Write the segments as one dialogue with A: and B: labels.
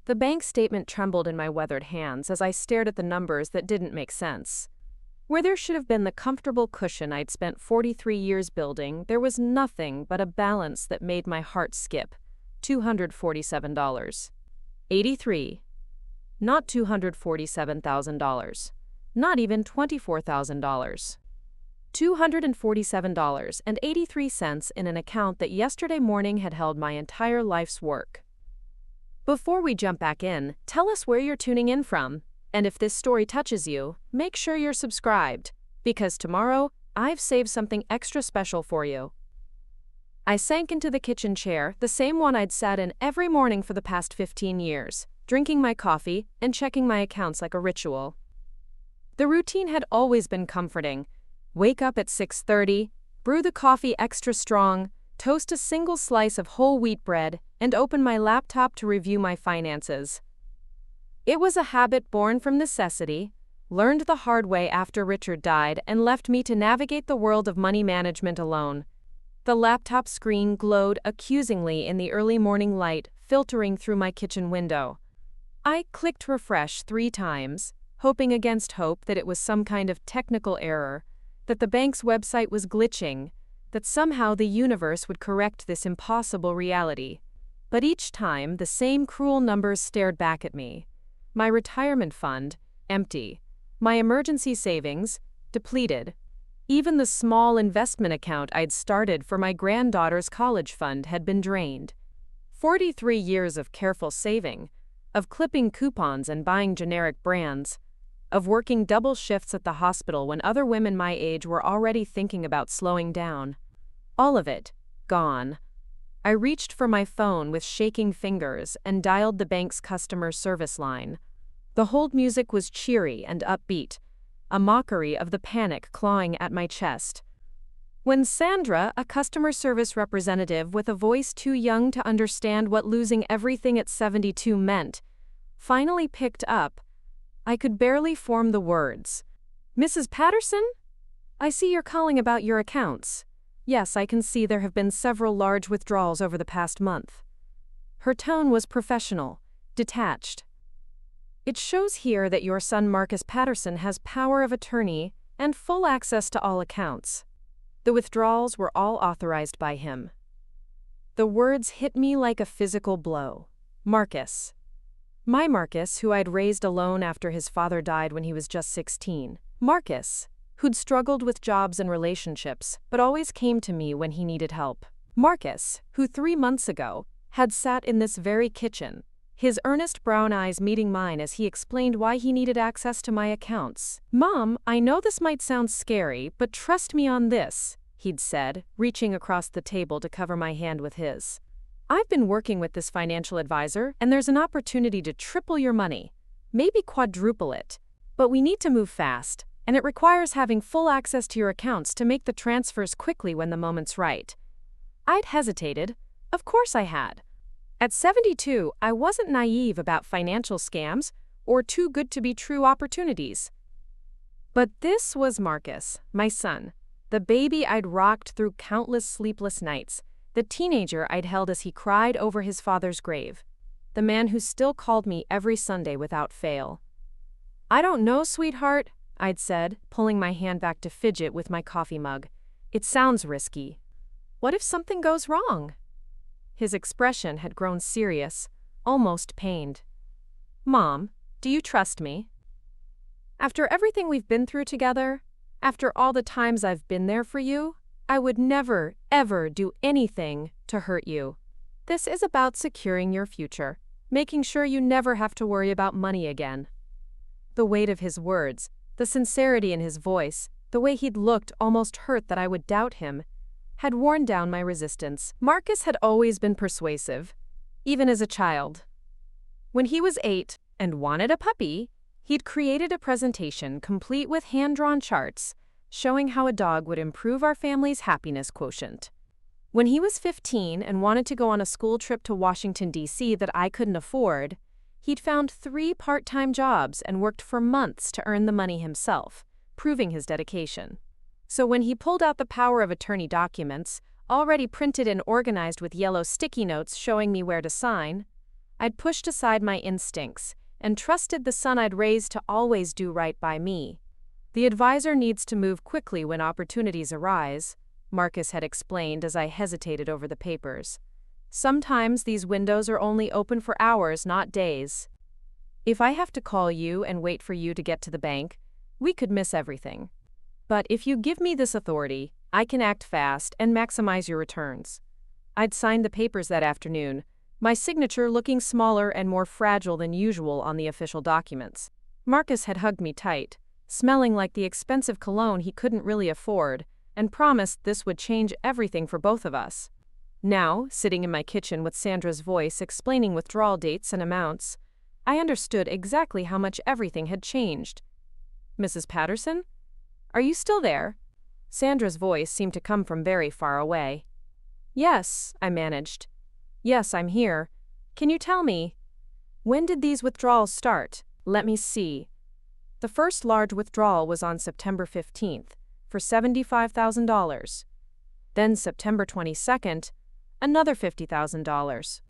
A: The bank statement trembled in my weathered hands as I stared at the numbers that didn't make sense. Where there should have been the comfortable cushion I'd spent 43 years building, there was nothing but a balance that made my heart skip. $247. 83. Not $247,000. Not even $24,000. $247.83 in an account that yesterday morning had held my entire life's work. Before we jump back in, tell us where you're tuning in from. And if this story touches you, make sure you're subscribed, because tomorrow, I've saved something extra special for you. I sank into the kitchen chair, the same one I'd sat in every morning for the past 15 years, drinking my coffee and checking my accounts like a ritual. The routine had always been comforting. Wake up at 6:30, brew the coffee extra strong, toast a single slice of whole wheat bread, and open my laptop to review my finances. It was a habit born from necessity, learned the hard way after Richard died, and left me to navigate the world of money management alone. The laptop screen glowed accusingly in the early morning light filtering through my kitchen window. I clicked refresh 3 times, hoping against hope that it was some kind of technical error, that the bank's website was glitching, that somehow the universe would correct this impossible reality. But each time, the same cruel numbers stared back at me. My retirement fund, empty. My emergency savings, depleted. Even the small investment account I'd started for my granddaughter's college fund had been drained. 43 years of careful saving, of clipping coupons and buying generic brands, of working double shifts at the hospital when other women my age were already thinking about slowing down. All of it, gone. I reached for my phone with shaking fingers and dialed the bank's customer service line. The hold music was cheery and upbeat, a mockery of the panic clawing at my chest. When Sandra, a customer service representative with a voice too young to understand what losing everything at 72 meant, finally picked up, I could barely form the words. "Mrs. Patterson? I see you're calling about your accounts. Yes, I can see there have been several large withdrawals over the past month." Her tone was professional, detached. "It shows here that your son Marcus Patterson has power of attorney and full access to all accounts. The withdrawals were all authorized by him." The words hit me like a physical blow. Marcus. My Marcus, who I'd raised alone after his father died when he was just 16. Marcus, who'd struggled with jobs and relationships, but always came to me when he needed help. Marcus, who 3 months ago had sat in this very kitchen, his earnest brown eyes meeting mine as he explained why he needed access to my accounts. "Mom, I know this might sound scary, but trust me on this," he'd said, reaching across the table to cover my hand with his. "I've been working with this financial advisor, and there's an opportunity to triple your money, maybe quadruple it. But we need to move fast, and it requires having full access to your accounts to make the transfers quickly when the moment's right." I'd hesitated. Of course I had. At 72, I wasn't naive about financial scams or too good to be true opportunities. But this was Marcus, my son, the baby I'd rocked through countless sleepless nights, the teenager I'd held as he cried over his father's grave, the man who still called me every Sunday without fail. "I don't know, sweetheart," I'd said, pulling my hand back to fidget with my coffee mug. "It sounds risky. What if something goes wrong?" His expression had grown serious, almost pained. "Mom, do you trust me? After everything we've been through together, after all the times I've been there for you, I would never, ever do anything to hurt you. This is about securing your future, making sure you never have to worry about money again." The weight of his words, the sincerity in his voice, the way he'd looked almost hurt that I would doubt him, had worn down my resistance. Marcus had always been persuasive, even as a child. When he was 8 and wanted a puppy, he'd created a presentation complete with hand-drawn charts showing how a dog would improve our family's happiness quotient. When he was 15 and wanted to go on a school trip to Washington, D.C. that I couldn't afford, he'd found 3 part-time jobs and worked for months to earn the money himself, proving his dedication. So when he pulled out the power of attorney documents, already printed and organized with yellow sticky notes showing me where to sign, I'd pushed aside my instincts and trusted the son I'd raised to always do right by me. The advisor needs to move quickly when opportunities arise, Marcus had explained as I hesitated over the papers. Sometimes these windows are only open for hours, not days. If I have to call you and wait for you to get to the bank, we could miss everything. But if you give me this authority, I can act fast and maximize your returns. I'd signed the papers that afternoon, my signature looking smaller and more fragile than usual on the official documents. Marcus had hugged me tight, smelling like the expensive cologne he couldn't really afford, and promised this would change everything for both of us. Now, sitting in my kitchen with Sandra's voice explaining withdrawal dates and amounts, I understood exactly how much everything had changed. "Mrs. Patterson? Are you still there?" Sandra's voice seemed to come from very far away. "Yes," I managed. "Yes, I'm here. Can you tell me, when did these withdrawals start? Let me see. The first large withdrawal was on September 15th, for $75,000. Then September 22nd, another $50,000.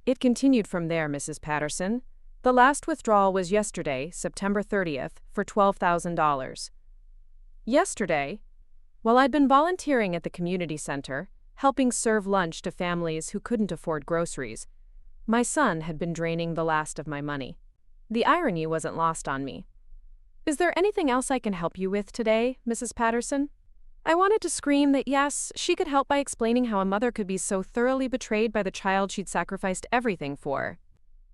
A: It continued from there, Mrs. Patterson. The last withdrawal was yesterday, September 30th, for $12,000. Yesterday? While I'd been volunteering at the community center, helping serve lunch to families who couldn't afford groceries, my son had been draining the last of my money. The irony wasn't lost on me. "Is there anything else I can help you with today, Mrs. Patterson?" I wanted to scream that yes, she could help by explaining how a mother could be so thoroughly betrayed by the child she'd sacrificed everything for.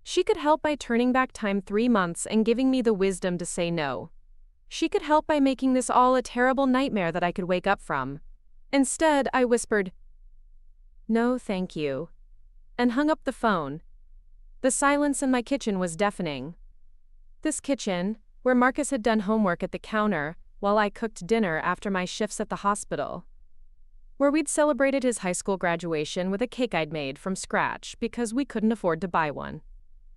A: She could help by turning back time 3 months and giving me the wisdom to say no. She could help by making this all a terrible nightmare that I could wake up from. Instead, I whispered, "No, thank you," and hung up the phone. The silence in my kitchen was deafening. This kitchen, where Marcus had done homework at the counter while I cooked dinner after my shifts at the hospital. Where we'd celebrated his high school graduation with a cake I'd made from scratch because we couldn't afford to buy one.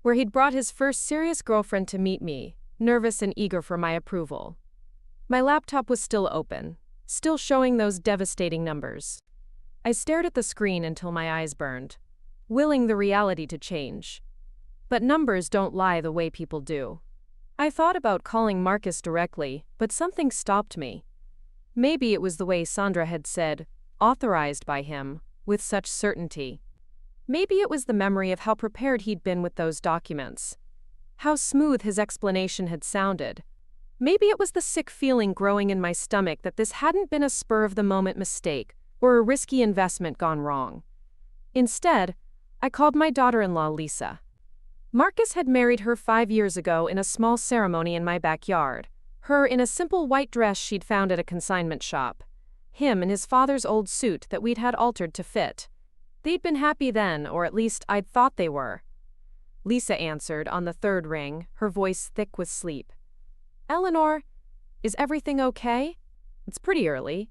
A: Where he'd brought his first serious girlfriend to meet me, nervous and eager for my approval. My laptop was still open, still showing those devastating numbers. I stared at the screen until my eyes burned, willing the reality to change. But numbers don't lie the way people do. I thought about calling Marcus directly, but something stopped me. Maybe it was the way Sandra had said, authorized by him, with such certainty. Maybe it was the memory of how prepared he'd been with those documents. How smooth his explanation had sounded. Maybe it was the sick feeling growing in my stomach that this hadn't been a spur-of-the-moment mistake or a risky investment gone wrong. Instead, I called my daughter-in-law Lisa. Marcus had married her 5 years ago in a small ceremony in my backyard, her in a simple white dress she'd found at a consignment shop, him in his father's old suit that we'd had altered to fit. They'd been happy then, or at least I'd thought they were. Lisa answered on the third ring, her voice thick with sleep. "Eleanor, is everything okay? It's pretty early."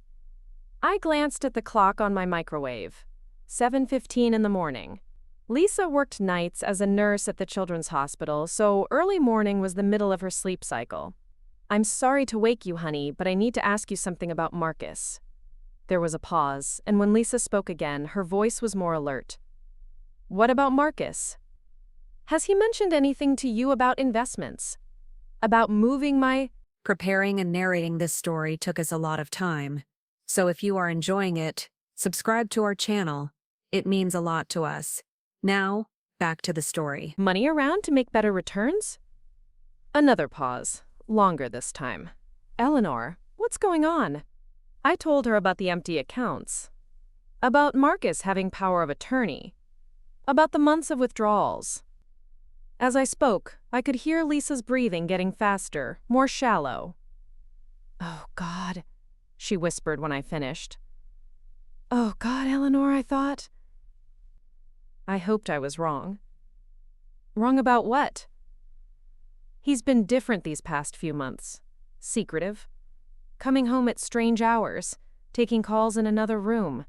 A: I glanced at the clock on my microwave. 7:15 in the morning. Lisa worked nights as a nurse at the children's hospital, so early morning was the middle of her sleep cycle. "I'm sorry to wake you, honey, but I need to ask you something about Marcus." There was a pause, and when Lisa spoke again, her voice was more alert. "What about Marcus? Has he mentioned anything to you about investments? About moving my—"
B: Preparing and narrating this story took us a lot of time. So if you are enjoying it, subscribe to our channel. It means a lot to us. Now, back to the story.
A: "Money around to make better returns?" Another pause, longer this time. "Eleanor, what's going on?" I told her about the empty accounts. About Marcus having power of attorney. About the months of withdrawals. As I spoke, I could hear Lisa's breathing getting faster, more shallow. "Oh, God," she whispered when I finished. "Oh, God, Eleanor," I thought. I hoped I was wrong. Wrong about what? He's been different these past few months. Secretive. Coming home at strange hours, taking calls in another room.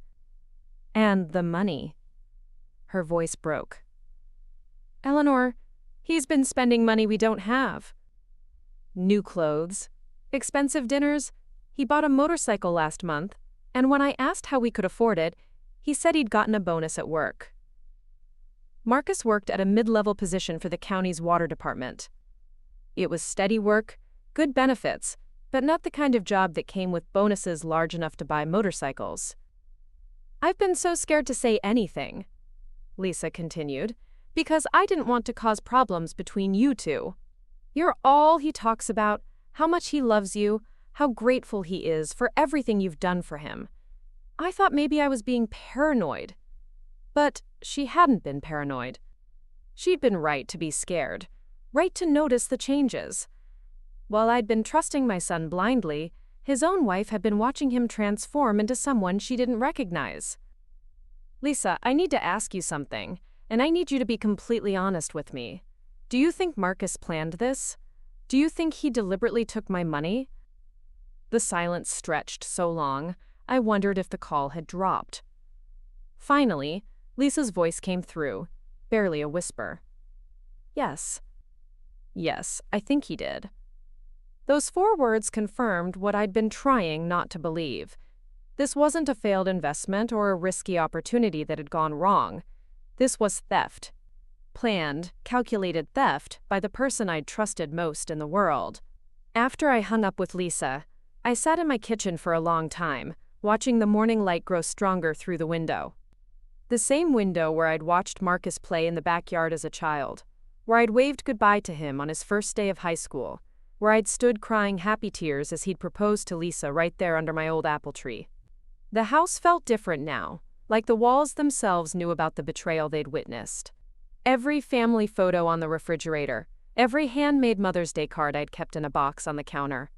A: And the money. Her voice broke. "Eleanor, he's been spending money we don't have. New clothes, expensive dinners. He bought a motorcycle last month, and when I asked how we could afford it, he said he'd gotten a bonus at work." Marcus worked at a mid-level position for the county's water department. It was steady work, good benefits, but not the kind of job that came with bonuses large enough to buy motorcycles. "I've been so scared to say anything," Lisa continued, "because I didn't want to cause problems between you two. You're all he talks about, how much he loves you, how grateful he is for everything you've done for him. I thought maybe I was being paranoid." But she hadn't been paranoid. She'd been right to be scared, right to notice the changes. While I'd been trusting my son blindly, his own wife had been watching him transform into someone she didn't recognize. "Lisa, I need to ask you something, and I need you to be completely honest with me. Do you think Marcus planned this? Do you think he deliberately took my money?" The silence stretched so long, I wondered if the call had dropped. Finally, Lisa's voice came through, barely a whisper. "Yes. Yes, I think he did." Those 4 words confirmed what I'd been trying not to believe. This wasn't a failed investment or a risky opportunity that had gone wrong. This was theft. Planned, calculated theft by the person I'd trusted most in the world. After I hung up with Lisa, I sat in my kitchen for a long time, watching the morning light grow stronger through the window. The same window where I'd watched Marcus play in the backyard as a child, where I'd waved goodbye to him on his first day of high school, where I'd stood crying happy tears as he'd proposed to Lisa right there under my old apple tree. The house felt different now, like the walls themselves knew about the betrayal they'd witnessed. Every family photo on the refrigerator, every handmade Mother's Day card I'd kept in a box on the counter,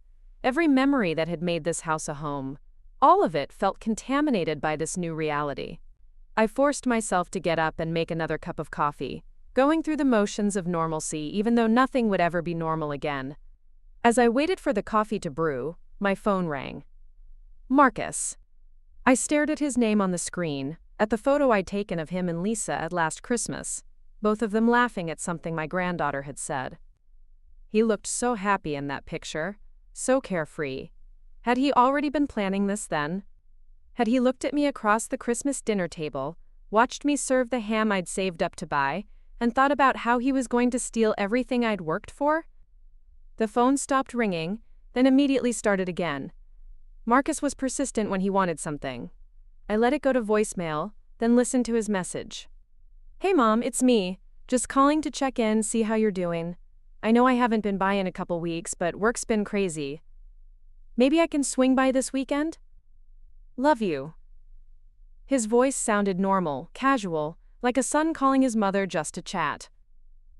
A: every memory that had made this house a home, all of it felt contaminated by this new reality. I forced myself to get up and make another cup of coffee, going through the motions of normalcy even though nothing would ever be normal again. As I waited for the coffee to brew, my phone rang. Marcus. I stared at his name on the screen, at the photo I'd taken of him and Lisa at last Christmas, both of them laughing at something my granddaughter had said. He looked so happy in that picture, so carefree. Had he already been planning this then? Had he looked at me across the Christmas dinner table, watched me serve the ham I'd saved up to buy, and thought about how he was going to steal everything I'd worked for? The phone stopped ringing, then immediately started again. Marcus was persistent when he wanted something. I let it go to voicemail, then listened to his message. "Hey Mom, it's me. Just calling to check in, see how you're doing. I know I haven't been by in a couple weeks, but work's been crazy. Maybe I can swing by this weekend? Love you." His voice sounded normal, casual, like a son calling his mother just to chat.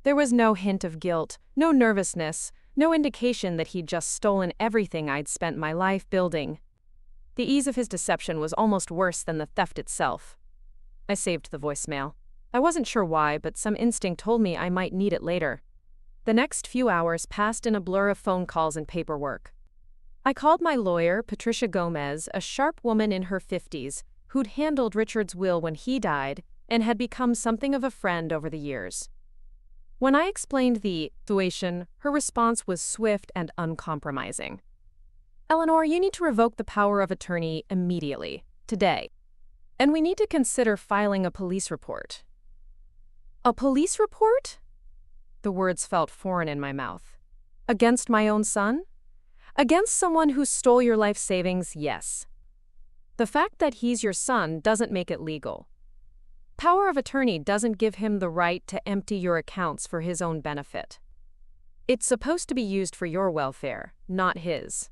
A: There was no hint of guilt, no nervousness, no indication that he'd just stolen everything I'd spent my life building. The ease of his deception was almost worse than the theft itself. I saved the voicemail. I wasn't sure why, but some instinct told me I might need it later. The next few hours passed in a blur of phone calls and paperwork. I called my lawyer, Patricia Gomez, a sharp woman in her 50s, who'd handled Richard's will when he died and had become something of a friend over the years. When I explained the situation, her response was swift and uncompromising. "Eleanor, you need to revoke the power of attorney immediately, today. And we need to consider filing a police report." "A police report?" The words felt foreign in my mouth. "Against my own son? Against someone who stole your life savings, yes. The fact that he's your son doesn't make it legal. Power of attorney doesn't give him the right to empty your accounts for his own benefit. It's supposed to be used for your welfare, not his."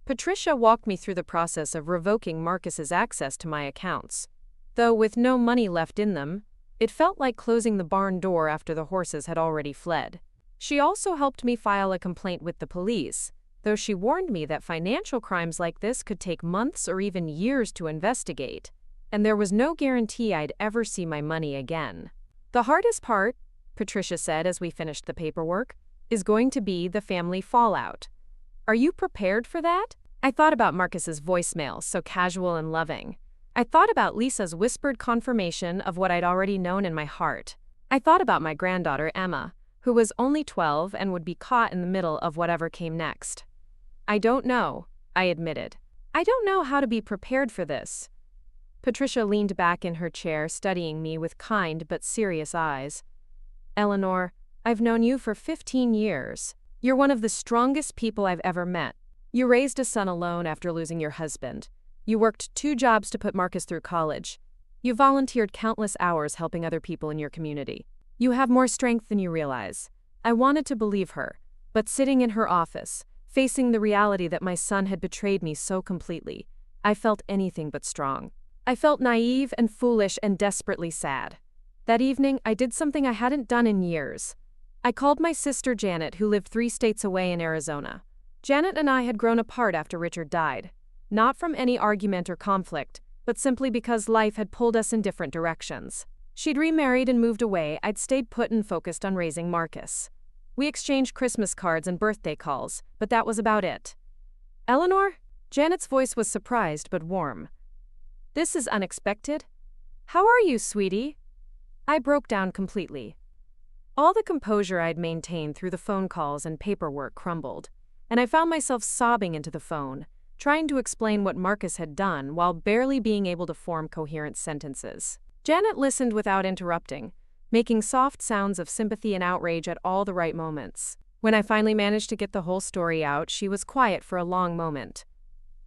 A: Patricia walked me through the process of revoking Marcus's access to my accounts. Though with no money left in them, it felt like closing the barn door after the horses had already fled. She also helped me file a complaint with the police, though she warned me that financial crimes like this could take months or even years to investigate, and there was no guarantee I'd ever see my money again. "The hardest part," Patricia said as we finished the paperwork, "is going to be the family fallout. Are you prepared for that?" I thought about Marcus's voicemail, so casual and loving. I thought about Lisa's whispered confirmation of what I'd already known in my heart. I thought about my granddaughter, Emma, who was only 12 and would be caught in the middle of whatever came next. "I don't know," I admitted. "I don't know how to be prepared for this." Patricia leaned back in her chair, studying me with kind but serious eyes. Eleanor, I've known you for 15 years. You're one of the strongest people I've ever met. You raised a son alone after losing your husband. You worked 2 jobs to put Marcus through college. You volunteered countless hours helping other people in your community. You have more strength than you realize. I wanted to believe her, but sitting in her office, facing the reality that my son had betrayed me so completely, I felt anything but strong. I felt naive and foolish and desperately sad. That evening, I did something I hadn't done in years. I called my sister Janet, who lived 3 states away in Arizona. Janet and I had grown apart after Richard died, not from any argument or conflict, but simply because life had pulled us in different directions. She'd remarried and moved away. I'd stayed put and focused on raising Marcus. We exchanged Christmas cards and birthday calls, but that was about it. Eleanor? Janet's voice was surprised but warm. This is unexpected. How are you, sweetie? I broke down completely. All the composure I'd maintained through the phone calls and paperwork crumbled, and I found myself sobbing into the phone, trying to explain what Marcus had done while barely being able to form coherent sentences. Janet listened without interrupting, making soft sounds of sympathy and outrage at all the right moments. When I finally managed to get the whole story out, she was quiet for a long moment.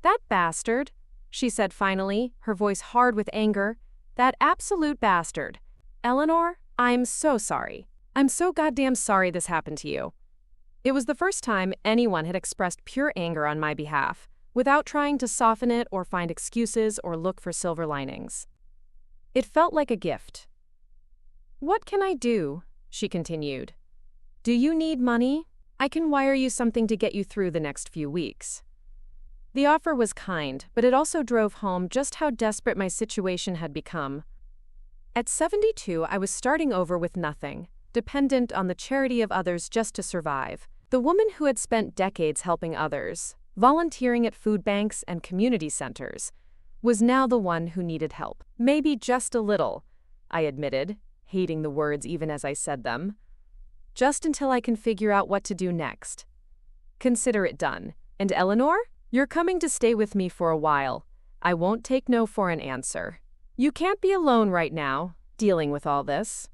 A: "That bastard," she said finally, her voice hard with anger. "That absolute bastard. Eleanor, I'm so sorry. I'm so goddamn sorry this happened to you." It was the first time anyone had expressed pure anger on my behalf, without trying to soften it or find excuses or look for silver linings. It felt like a gift. "What can I do?" she continued. "Do you need money? I can wire you something to get you through the next few weeks." The offer was kind, but it also drove home just how desperate my situation had become. At 72, I was starting over with nothing, dependent on the charity of others just to survive. The woman who had spent decades helping others, volunteering at food banks and community centers, was now the one who needed help. "Maybe just a little," I admitted, hating the words even as I said them. "Just until I can figure out what to do next. Consider it done. And Eleanor, you're coming to stay with me for a while. I won't take no for an answer. You can't be alone right now, dealing with all this."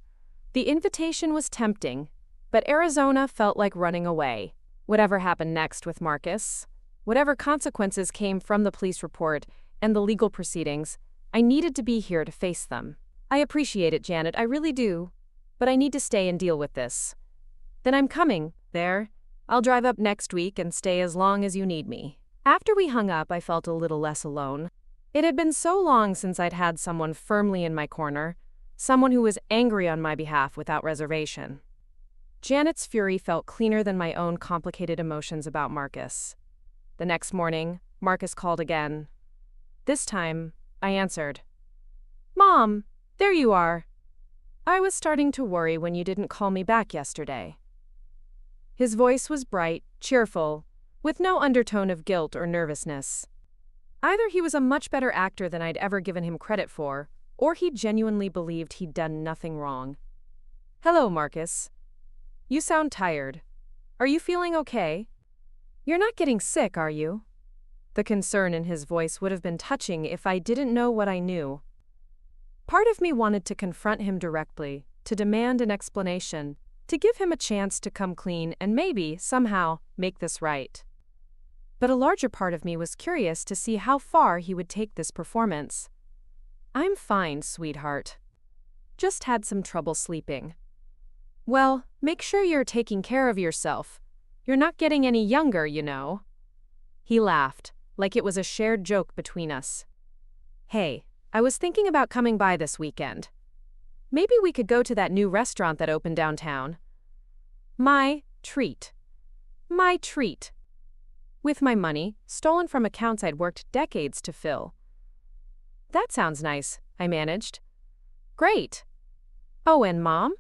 A: The invitation was tempting, but Arizona felt like running away. Whatever happened next with Marcus, whatever consequences came from the police report and the legal proceedings, I needed to be here to face them. "I appreciate it, Janet, I really do. But I need to stay and deal with this." "Then I'm coming, there. I'll drive up next week and stay as long as you need me." After we hung up, I felt a little less alone. It had been so long since I'd had someone firmly in my corner, someone who was angry on my behalf without reservation. Janet's fury felt cleaner than my own complicated emotions about Marcus. The next morning, Marcus called again. This time, I answered. "Mom, there you are. I was starting to worry when you didn't call me back yesterday." His voice was bright, cheerful, with no undertone of guilt or nervousness. Either he was a much better actor than I'd ever given him credit for, or he genuinely believed he'd done nothing wrong. "Hello, Marcus. You sound tired. Are you feeling okay? You're not getting sick, are you?" The concern in his voice would have been touching if I didn't know what I knew. Part of me wanted to confront him directly, to demand an explanation, to give him a chance to come clean and maybe, somehow, make this right. But a larger part of me was curious to see how far he would take this performance. "I'm fine, sweetheart. Just had some trouble sleeping." "Well, make sure you're taking care of yourself. You're not getting any younger, you know." He laughed, like it was a shared joke between us. "Hey, I was thinking about coming by this weekend. Maybe we could go to that new restaurant that opened downtown." My treat. My treat. With my money, stolen from accounts I'd worked decades to fill. "That sounds nice," I managed. "Great. Oh, and Mom,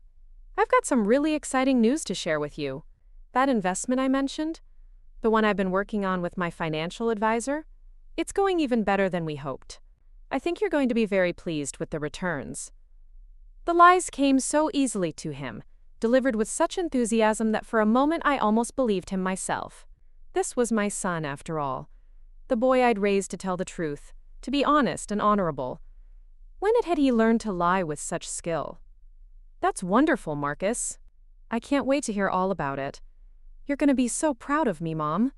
A: I've got some really exciting news to share with you. That investment I mentioned, the one I've been working on with my financial advisor, it's going even better than we hoped. I think you're going to be very pleased with the returns." The lies came so easily to him, delivered with such enthusiasm that for a moment I almost believed him myself. This was my son, after all. The boy I'd raised to tell the truth, to be honest and honorable. When had he learned to lie with such skill? That's wonderful, Marcus. I can't wait to hear all about it. You're going to be so proud of me, Mom.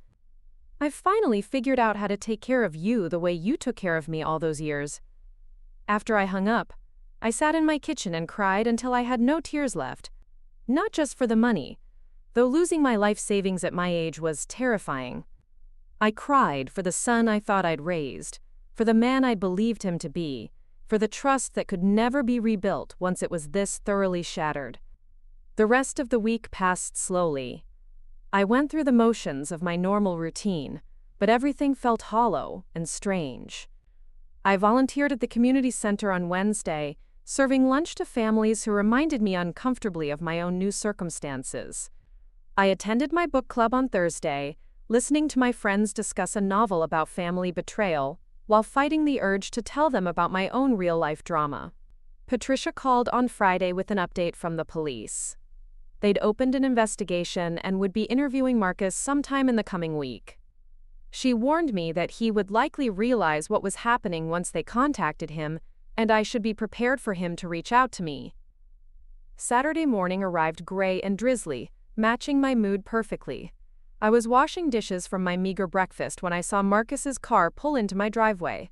A: I've finally figured out how to take care of you the way you took care of me all those years. After I hung up, I sat in my kitchen and cried until I had no tears left. Not just for the money, though losing my life savings at my age was terrifying. I cried for the son I thought I'd raised, for the man I'd believed him to be, for the trust that could never be rebuilt once it was this thoroughly shattered. The rest of the week passed slowly. I went through the motions of my normal routine, but everything felt hollow and strange. I volunteered at the community center on Wednesday, serving lunch to families who reminded me uncomfortably of my own new circumstances. I attended my book club on Thursday, listening to my friends discuss a novel about family betrayal, while fighting the urge to tell them about my own real-life drama. Patricia called on Friday with an update from the police. They'd opened an investigation and would be interviewing Marcus sometime in the coming week. She warned me that he would likely realize what was happening once they contacted him, and I should be prepared for him to reach out to me. Saturday morning arrived gray and drizzly, matching my mood perfectly. I was washing dishes from my meager breakfast when I saw Marcus's car pull into my driveway.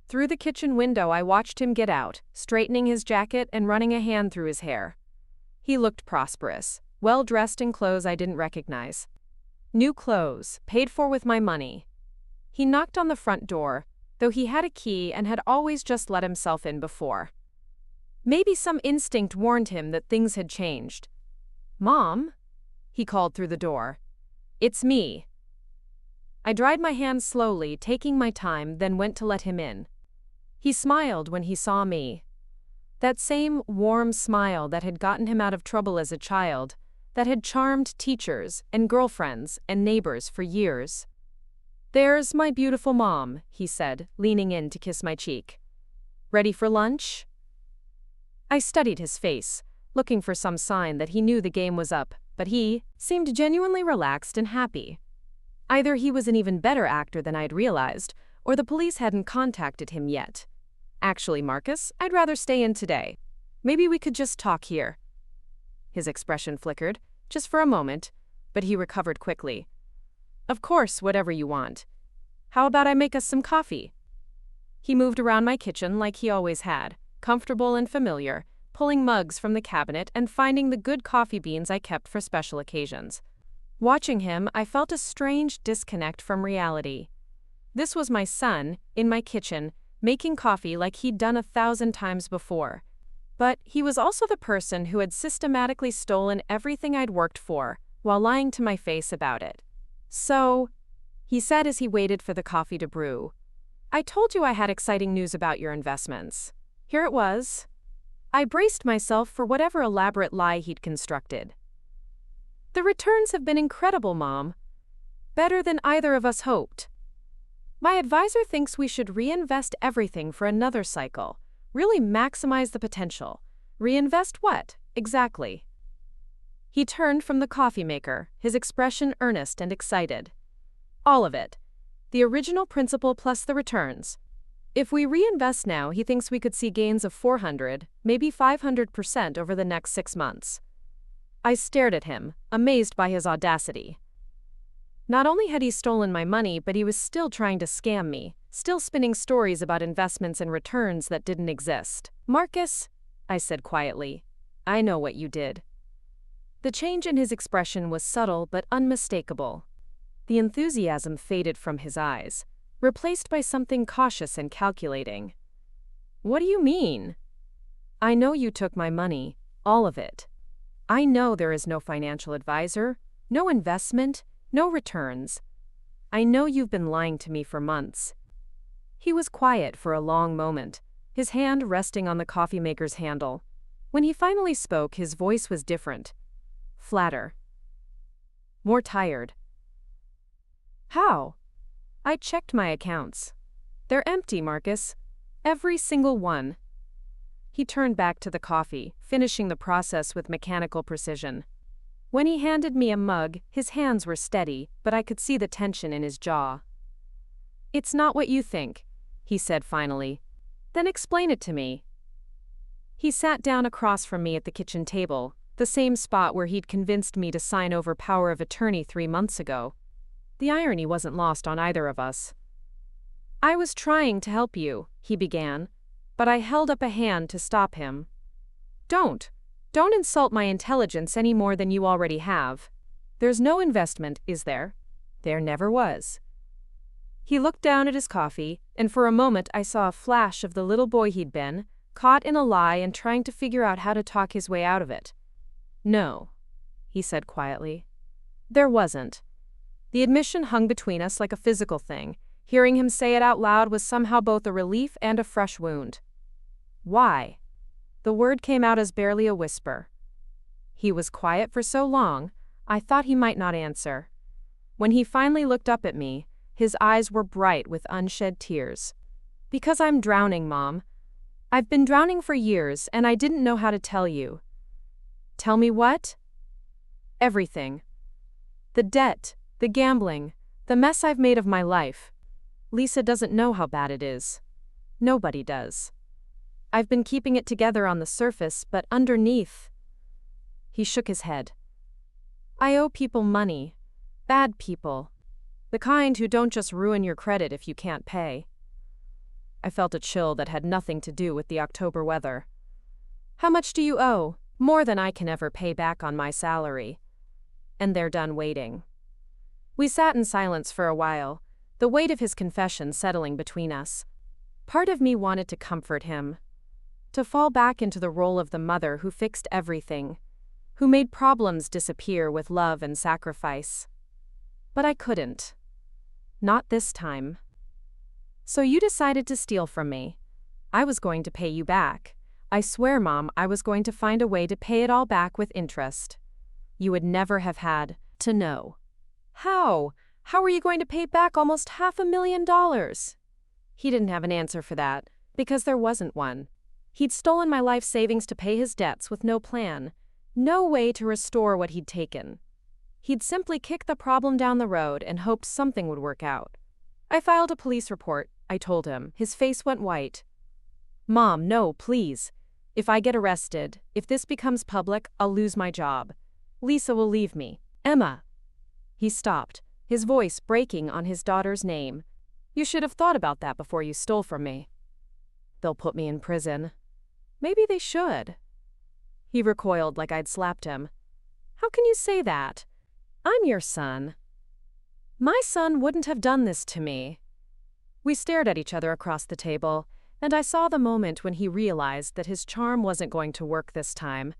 A: Through the kitchen window, I watched him get out, straightening his jacket and running a hand through his hair. He looked prosperous, well-dressed in clothes I didn't recognize. New clothes, paid for with my money. He knocked on the front door, though he had a key and had always just let himself in before. Maybe some instinct warned him that things had changed. "Mom?" he called through the door. "It's me." I dried my hands slowly, taking my time, then went to let him in. He smiled when he saw me. That same warm smile that had gotten him out of trouble as a child, that had charmed teachers and girlfriends and neighbors for years. "There's my beautiful mom," he said, leaning in to kiss my cheek. "Ready for lunch?" I studied his face, looking for some sign that he knew the game was up, but he seemed genuinely relaxed and happy. Either he was an even better actor than I'd realized, or the police hadn't contacted him yet. "Actually, Marcus, I'd rather stay in today. Maybe we could just talk here." His expression flickered, just for a moment, but he recovered quickly. "Of course, whatever you want. How about I make us some coffee?" He moved around my kitchen like he always had, comfortable and familiar, pulling mugs from the cabinet and finding the good coffee beans I kept for special occasions. Watching him, I felt a strange disconnect from reality. This was my son, in my kitchen, making coffee like he'd done 1,000 times before. But he was also the person who had systematically stolen everything I'd worked for, while lying to my face about it. "So," he said as he waited for the coffee to brew, "I told you I had exciting news about your investments. Here it was." I braced myself for whatever elaborate lie he'd constructed. "The returns have been incredible, Mom. Better than either of us hoped. My advisor thinks we should reinvest everything for another cycle, really maximize the potential." "Reinvest what, exactly?" He turned from the coffee maker, his expression earnest and excited. "All of it. The original principal plus the returns. If we reinvest now, he thinks we could see gains of 400, maybe 500% over the next 6 months. I stared at him, amazed by his audacity. Not only had he stolen my money, but he was still trying to scam me, still spinning stories about investments and returns that didn't exist. "Marcus," I said quietly, "I know what you did." The change in his expression was subtle but unmistakable. The enthusiasm faded from his eyes, replaced by something cautious and calculating. "What do you mean?" "I know you took my money, all of it. I know there is no financial advisor, no investment, no returns. I know you've been lying to me for months." He was quiet for a long moment, his hand resting on the coffee maker's handle. When he finally spoke, his voice was different, flatter, more tired. "How?" "I checked my accounts. They're empty, Marcus. Every single one." He turned back to the coffee, finishing the process with mechanical precision. When he handed me a mug, his hands were steady, but I could see the tension in his jaw. "It's not what you think," he said finally. Then explain it to me. He sat down across from me at the kitchen table, the same spot where he'd convinced me to sign over power of attorney 3 months ago. The irony wasn't lost on either of us. I was trying to help you, he began, but I held up a hand to stop him. Don't insult my intelligence any more than you already have. There's no investment, is there? There never was. He looked down at his coffee, and for a moment I saw a flash of the little boy he'd been, caught in a lie and trying to figure out how to talk his way out of it. No, he said quietly. There wasn't. The admission hung between us like a physical thing. Hearing him say it out loud was somehow both a relief and a fresh wound. Why? The word came out as barely a whisper. He was quiet for so long, I thought he might not answer. When he finally looked up at me, his eyes were bright with unshed tears. Because I'm drowning, Mom. I've been drowning for years, and I didn't know how to tell you. Tell me what? Everything. The debt, the gambling, the mess I've made of my life. Lisa doesn't know how bad it is. Nobody does. I've been keeping it together on the surface, but underneath. He shook his head. I owe people money. Bad people. The kind who don't just ruin your credit if you can't pay. I felt a chill that had nothing to do with the October weather. How much do you owe? More than I can ever pay back on my salary. And they're done waiting. We sat in silence for a while, the weight of his confession settling between us. Part of me wanted to comfort him, to fall back into the role of the mother who fixed everything, who made problems disappear with love and sacrifice. But I couldn't. Not this time. So you decided to steal from me. I was going to pay you back. I swear, Mom, I was going to find a way to pay it all back with interest. You would never have had to know. How? How were you going to pay back almost $500,000? He didn't have an answer for that, because there wasn't one. He'd stolen my life savings to pay his debts with no plan, no way to restore what he'd taken. He'd simply kicked the problem down the road and hoped something would work out. I filed a police report, I told him. His face went white. Mom, no, please. If I get arrested, if this becomes public, I'll lose my job. Lisa will leave me. Emma. He stopped, his voice breaking on his daughter's name. You should have thought about that before you stole from me. They'll put me in prison. Maybe they should. He recoiled like I'd slapped him. How can you say that? I'm your son. My son wouldn't have done this to me. We stared at each other across the table, and I saw the moment when he realized that his charm wasn't going to work this time,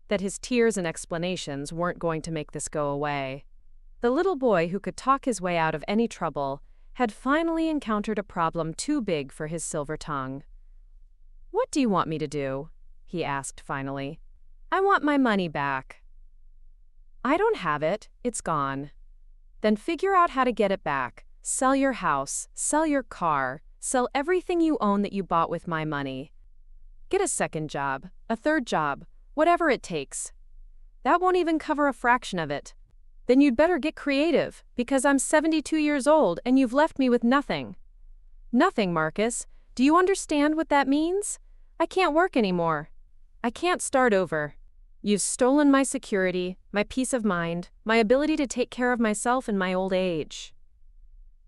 A: that his tears and explanations weren't going to make this go away. The little boy who could talk his way out of any trouble had finally encountered a problem too big for his silver tongue. What do you want me to do? He asked finally. I want my money back. I don't have it. It's gone. Then figure out how to get it back. Sell your house, sell your car, sell everything you own that you bought with my money. Get a second job, a third job, whatever it takes. That won't even cover a fraction of it. Then you'd better get creative, because I'm 72 years old and you've left me with nothing. Nothing, Marcus. Do you understand what that means? I can't work anymore. I can't start over. You've stolen my security, my peace of mind, my ability to take care of myself in my old age.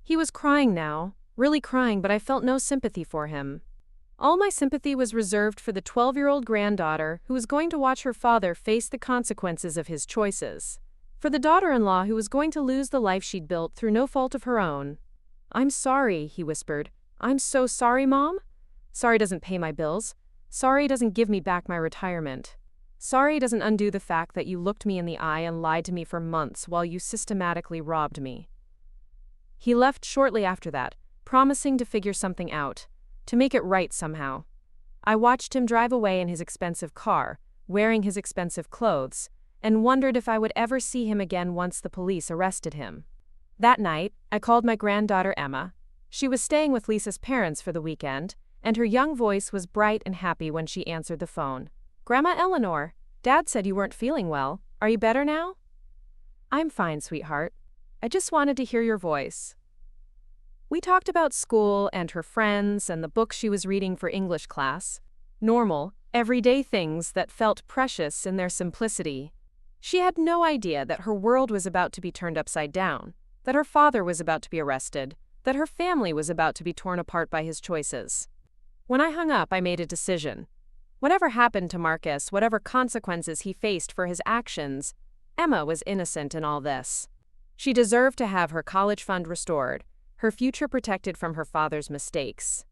A: He was crying now, really crying, but I felt no sympathy for him. All my sympathy was reserved for the 12-year-old granddaughter who was going to watch her father face the consequences of his choices. For the daughter-in-law who was going to lose the life she'd built through no fault of her own. I'm sorry, he whispered. I'm so sorry, Mom. Sorry doesn't pay my bills. Sorry doesn't give me back my retirement. Sorry doesn't undo the fact that you looked me in the eye and lied to me for months while you systematically robbed me. He left shortly after that, promising to figure something out, to make it right somehow. I watched him drive away in his expensive car, wearing his expensive clothes, and wondered if I would ever see him again once the police arrested him. That night, I called my granddaughter Emma. She was staying with Lisa's parents for the weekend, and her young voice was bright and happy when she answered the phone. Grandma Eleanor, Dad said you weren't feeling well. Are you better now? I'm fine, sweetheart. I just wanted to hear your voice. We talked about school and her friends and the books she was reading for English class. Normal, everyday things that felt precious in their simplicity. She had no idea that her world was about to be turned upside down, that her father was about to be arrested, that her family was about to be torn apart by his choices. When I hung up, I made a decision. Whatever happened to Marcus, whatever consequences he faced for his actions, Emma was innocent in all this. She deserved to have her college fund restored, her future protected from her father's mistakes.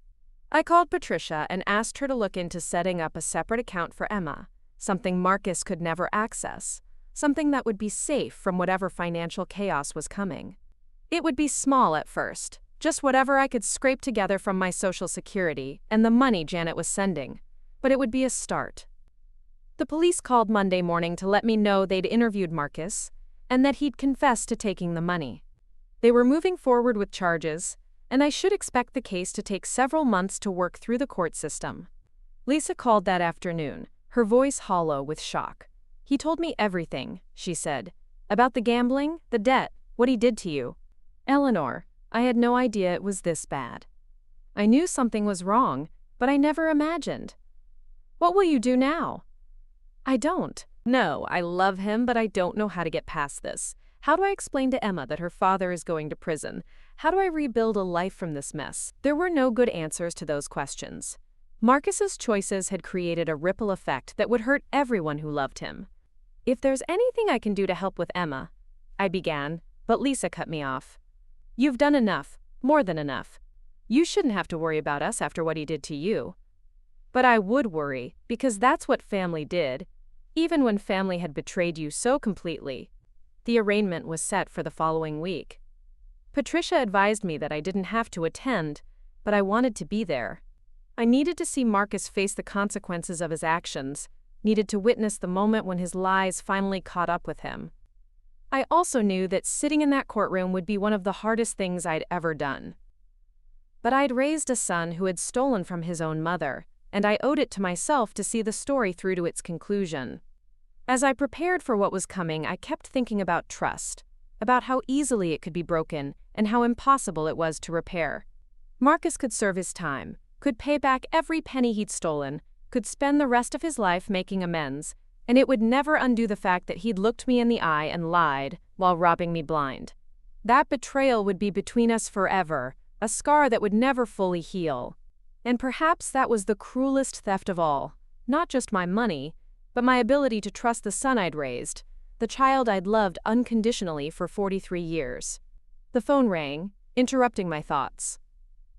A: I called Patricia and asked her to look into setting up a separate account for Emma, something Marcus could never access, something that would be safe from whatever financial chaos was coming. It would be small at first, just whatever I could scrape together from my Social Security and the money Janet was sending, but it would be a start. The police called Monday morning to let me know they'd interviewed Marcus and that he'd confessed to taking the money. They were moving forward with charges, and I should expect the case to take several months to work through the court system. Lisa called that afternoon, her voice hollow with shock. "He told me everything," she said. "About the gambling, the debt, what he did to you." Eleanor, I had no idea it was this bad. I knew something was wrong, but I never imagined. "What will you do now?" "I don't. No, I love him, but I don't know how to get past this. How do I explain to Emma that her father is going to prison? How do I rebuild a life from this mess?" There were no good answers to those questions. Marcus's choices had created a ripple effect that would hurt everyone who loved him. "If there's anything I can do to help with Emma," I began, but Lisa cut me off. "You've done enough, more than enough. You shouldn't have to worry about us after what he did to you." But I would worry, because that's what family did, even when family had betrayed you so completely. The arraignment was set for the following week. Patricia advised me that I didn't have to attend, but I wanted to be there. I needed to see Marcus face the consequences of his actions, needed to witness the moment when his lies finally caught up with him. I also knew that sitting in that courtroom would be one of the hardest things I'd ever done. But I'd raised a son who had stolen from his own mother, and I owed it to myself to see the story through to its conclusion. As I prepared for what was coming, I kept thinking about trust, about how easily it could be broken and how impossible it was to repair. Marcus could serve his time, could pay back every penny he'd stolen, could spend the rest of his life making amends, and it would never undo the fact that he'd looked me in the eye and lied while robbing me blind. That betrayal would be between us forever, a scar that would never fully heal. And perhaps that was the cruelest theft of all, not just my money, but my ability to trust the son I'd raised, the child I'd loved unconditionally for 43 years. The phone rang, interrupting my thoughts.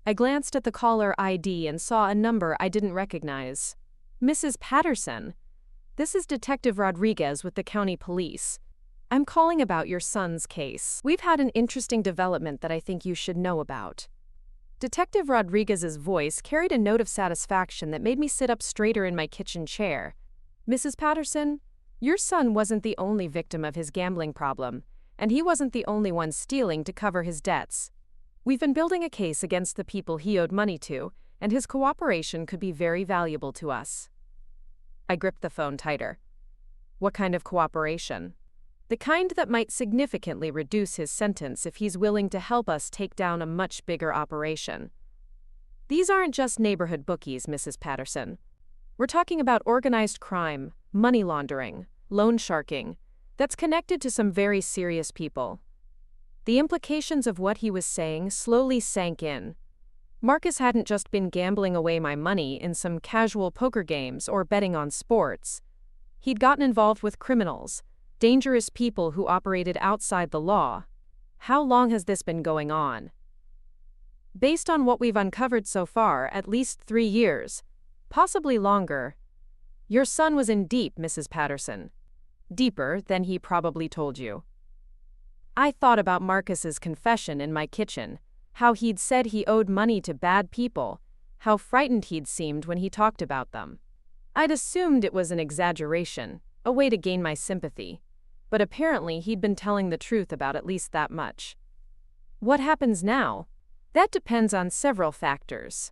A: I glanced at the caller ID and saw a number I didn't recognize. "Mrs. Patterson. This is Detective Rodriguez with the county police. I'm calling about your son's case. We've had an interesting development that I think you should know about." Detective Rodriguez's voice carried a note of satisfaction that made me sit up straighter in my kitchen chair. "Mrs. Patterson, your son wasn't the only victim of his gambling problem, and he wasn't the only one stealing to cover his debts. We've been building a case against the people he owed money to, and his cooperation could be very valuable to us." I gripped the phone tighter. "What kind of cooperation?" "The kind that might significantly reduce his sentence if he's willing to help us take down a much bigger operation. These aren't just neighborhood bookies, Mrs. Patterson. We're talking about organized crime, money laundering, loan sharking, that's connected to some very serious people." The implications of what he was saying slowly sank in. Marcus hadn't just been gambling away my money in some casual poker games or betting on sports. He'd gotten involved with criminals, dangerous people who operated outside the law. How long has this been going on? Based on what we've uncovered so far, at least 3 years. Possibly longer. Your son was in deep, Mrs. Patterson. Deeper than he probably told you. I thought about Marcus's confession in my kitchen, how he'd said he owed money to bad people, how frightened he'd seemed when he talked about them. I'd assumed it was an exaggeration, a way to gain my sympathy, but apparently he'd been telling the truth about at least that much. What happens now? That depends on several factors.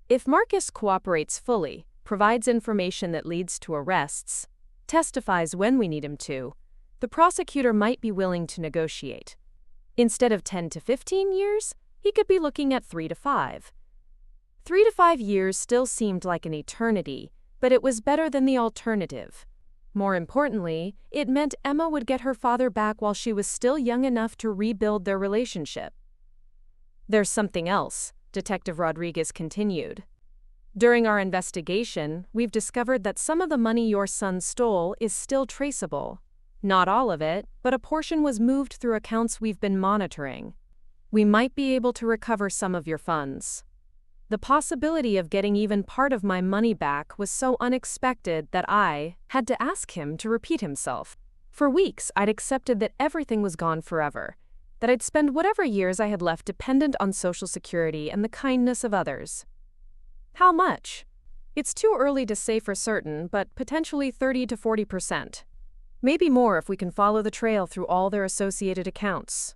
A: If Marcus cooperates fully, provides information that leads to arrests, testifies when we need him to, the prosecutor might be willing to negotiate. Instead of 10 to 15 years, He could be looking at 3 to 5. 3 to 5 years still seemed like an eternity, but it was better than the alternative. More importantly, it meant Emma would get her father back while she was still young enough to rebuild their relationship. "There's something else," Detective Rodriguez continued. "During our investigation, we've discovered that some of the money your son stole is still traceable. Not all of it, but a portion was moved through accounts we've been monitoring. We might be able to recover some of your funds." The possibility of getting even part of my money back was so unexpected that I had to ask him to repeat himself. For weeks, I'd accepted that everything was gone forever, that I'd spend whatever years I had left dependent on Social Security and the kindness of others. "How much?" "It's too early to say for certain, but potentially 30 to 40%. Maybe more if we can follow the trail through all their associated accounts.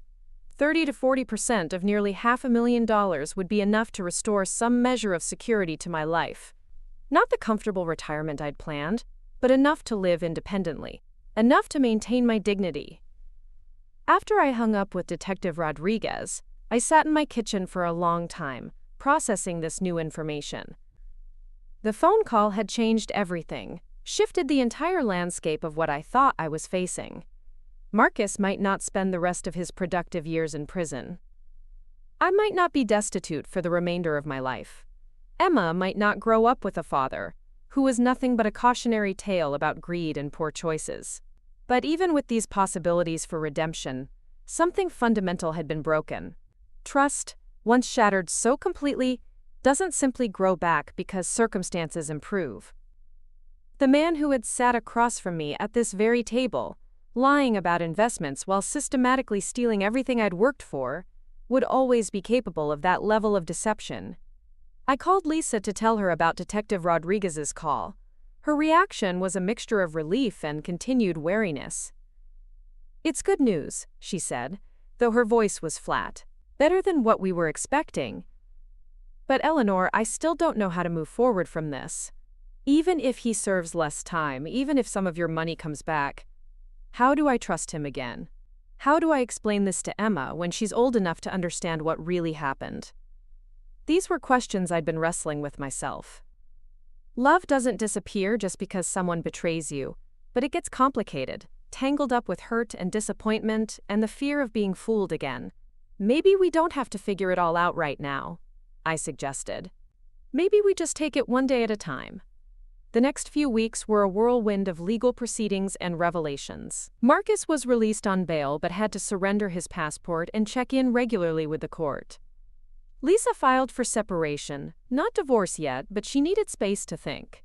A: 30 to 40% of nearly $500,000 would be enough to restore some measure of security to my life. Not the comfortable retirement I'd planned, but enough to live independently, enough to maintain my dignity." After I hung up with Detective Rodriguez, I sat in my kitchen for a long time, processing this new information. The phone call had changed everything, shifted the entire landscape of what I thought I was facing. Marcus might not spend the rest of his productive years in prison. I might not be destitute for the remainder of my life. Emma might not grow up with a father, who was nothing but a cautionary tale about greed and poor choices. But even with these possibilities for redemption, something fundamental had been broken. Trust, once shattered so completely, doesn't simply grow back because circumstances improve. The man who had sat across from me at this very table, lying about investments while systematically stealing everything I'd worked for, would always be capable of that level of deception. I called Lisa to tell her about Detective Rodriguez's call. Her reaction was a mixture of relief and continued wariness. "It's good news," she said, though her voice was flat. "Better than what we were expecting. But Eleanor, I still don't know how to move forward from this. Even if he serves less time, even if some of your money comes back, how do I trust him again? How do I explain this to Emma when she's old enough to understand what really happened?" These were questions I'd been wrestling with myself. Love doesn't disappear just because someone betrays you, but it gets complicated, tangled up with hurt and disappointment and the fear of being fooled again. "Maybe we don't have to figure it all out right now," I suggested. "Maybe we just take it one day at a time." The next few weeks were a whirlwind of legal proceedings and revelations. Marcus was released on bail but had to surrender his passport and check in regularly with the court. Lisa filed for separation, not divorce yet, but she needed space to think.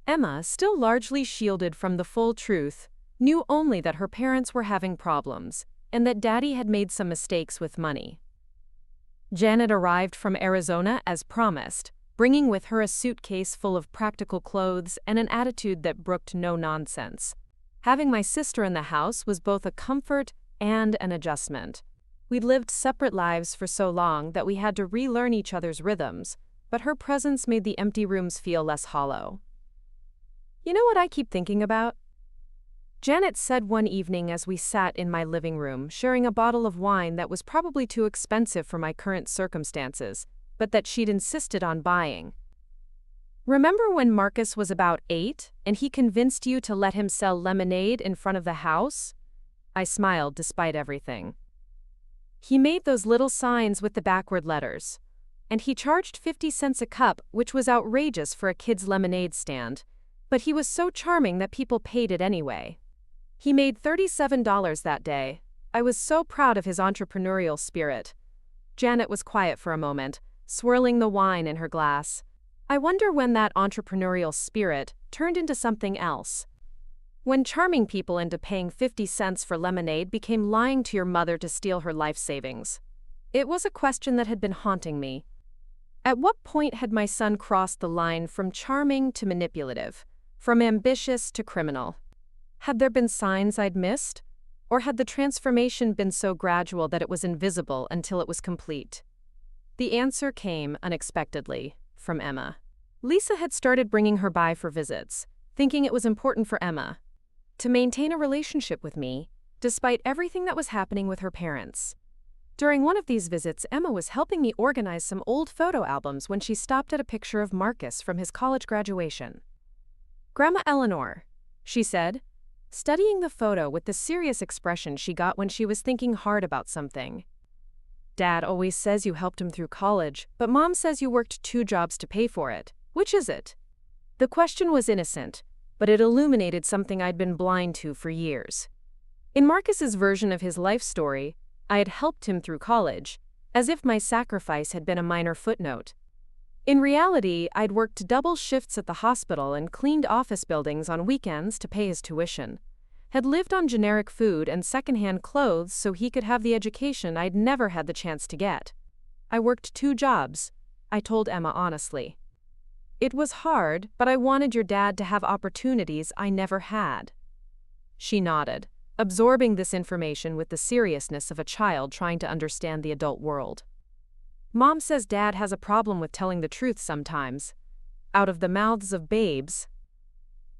A: Emma, still largely shielded from the full truth, knew only that her parents were having problems and that Daddy had made some mistakes with money. Janet arrived from Arizona as promised, bringing with her a suitcase full of practical clothes and an attitude that brooked no nonsense. Having my sister in the house was both a comfort and an adjustment. We'd lived separate lives for so long that we had to relearn each other's rhythms, but her presence made the empty rooms feel less hollow. "You know what I keep thinking about?" Janet said one evening as we sat in my living room, sharing a bottle of wine that was probably too expensive for my current circumstances, but that she'd insisted on buying. "Remember when Marcus was about 8 and he convinced you to let him sell lemonade in front of the house?" I smiled despite everything. "He made those little signs with the backward letters. And he charged 50 cents a cup, which was outrageous for a kid's lemonade stand. But he was so charming that people paid it anyway. He made $37 that day. I was so proud of his entrepreneurial spirit." Janet was quiet for a moment, swirling the wine in her glass. I wonder when that entrepreneurial spirit turned into something else. When charming people into paying 50 cents for lemonade became lying to your mother to steal her life savings. It was a question that had been haunting me. At what point had my son crossed the line from charming to manipulative, from ambitious to criminal? Had there been signs I'd missed? Or had the transformation been so gradual that it was invisible until it was complete? The answer came unexpectedly from Emma. Lisa had started bringing her by for visits, thinking it was important for Emma to maintain a relationship with me, despite everything that was happening with her parents. During one of these visits, Emma was helping me organize some old photo albums when she stopped at a picture of Marcus from his college graduation. "Grandma Eleanor," she said, studying the photo with the serious expression she got when she was thinking hard about something. "Dad always says you helped him through college, but Mom says you worked 2 jobs to pay for it. Which is it?" The question was innocent, but it illuminated something I'd been blind to for years. In Marcus's version of his life story, I had helped him through college, as if my sacrifice had been a minor footnote. In reality, I'd worked double shifts at the hospital and cleaned office buildings on weekends to pay his tuition, had lived on generic food and secondhand clothes so he could have the education I'd never had the chance to get. I worked 2 jobs, I told Emma honestly. It was hard, but I wanted your dad to have opportunities I never had. She nodded, absorbing this information with the seriousness of a child trying to understand the adult world. "Mom says Dad has a problem with telling the truth sometimes. Out of the mouths of babes."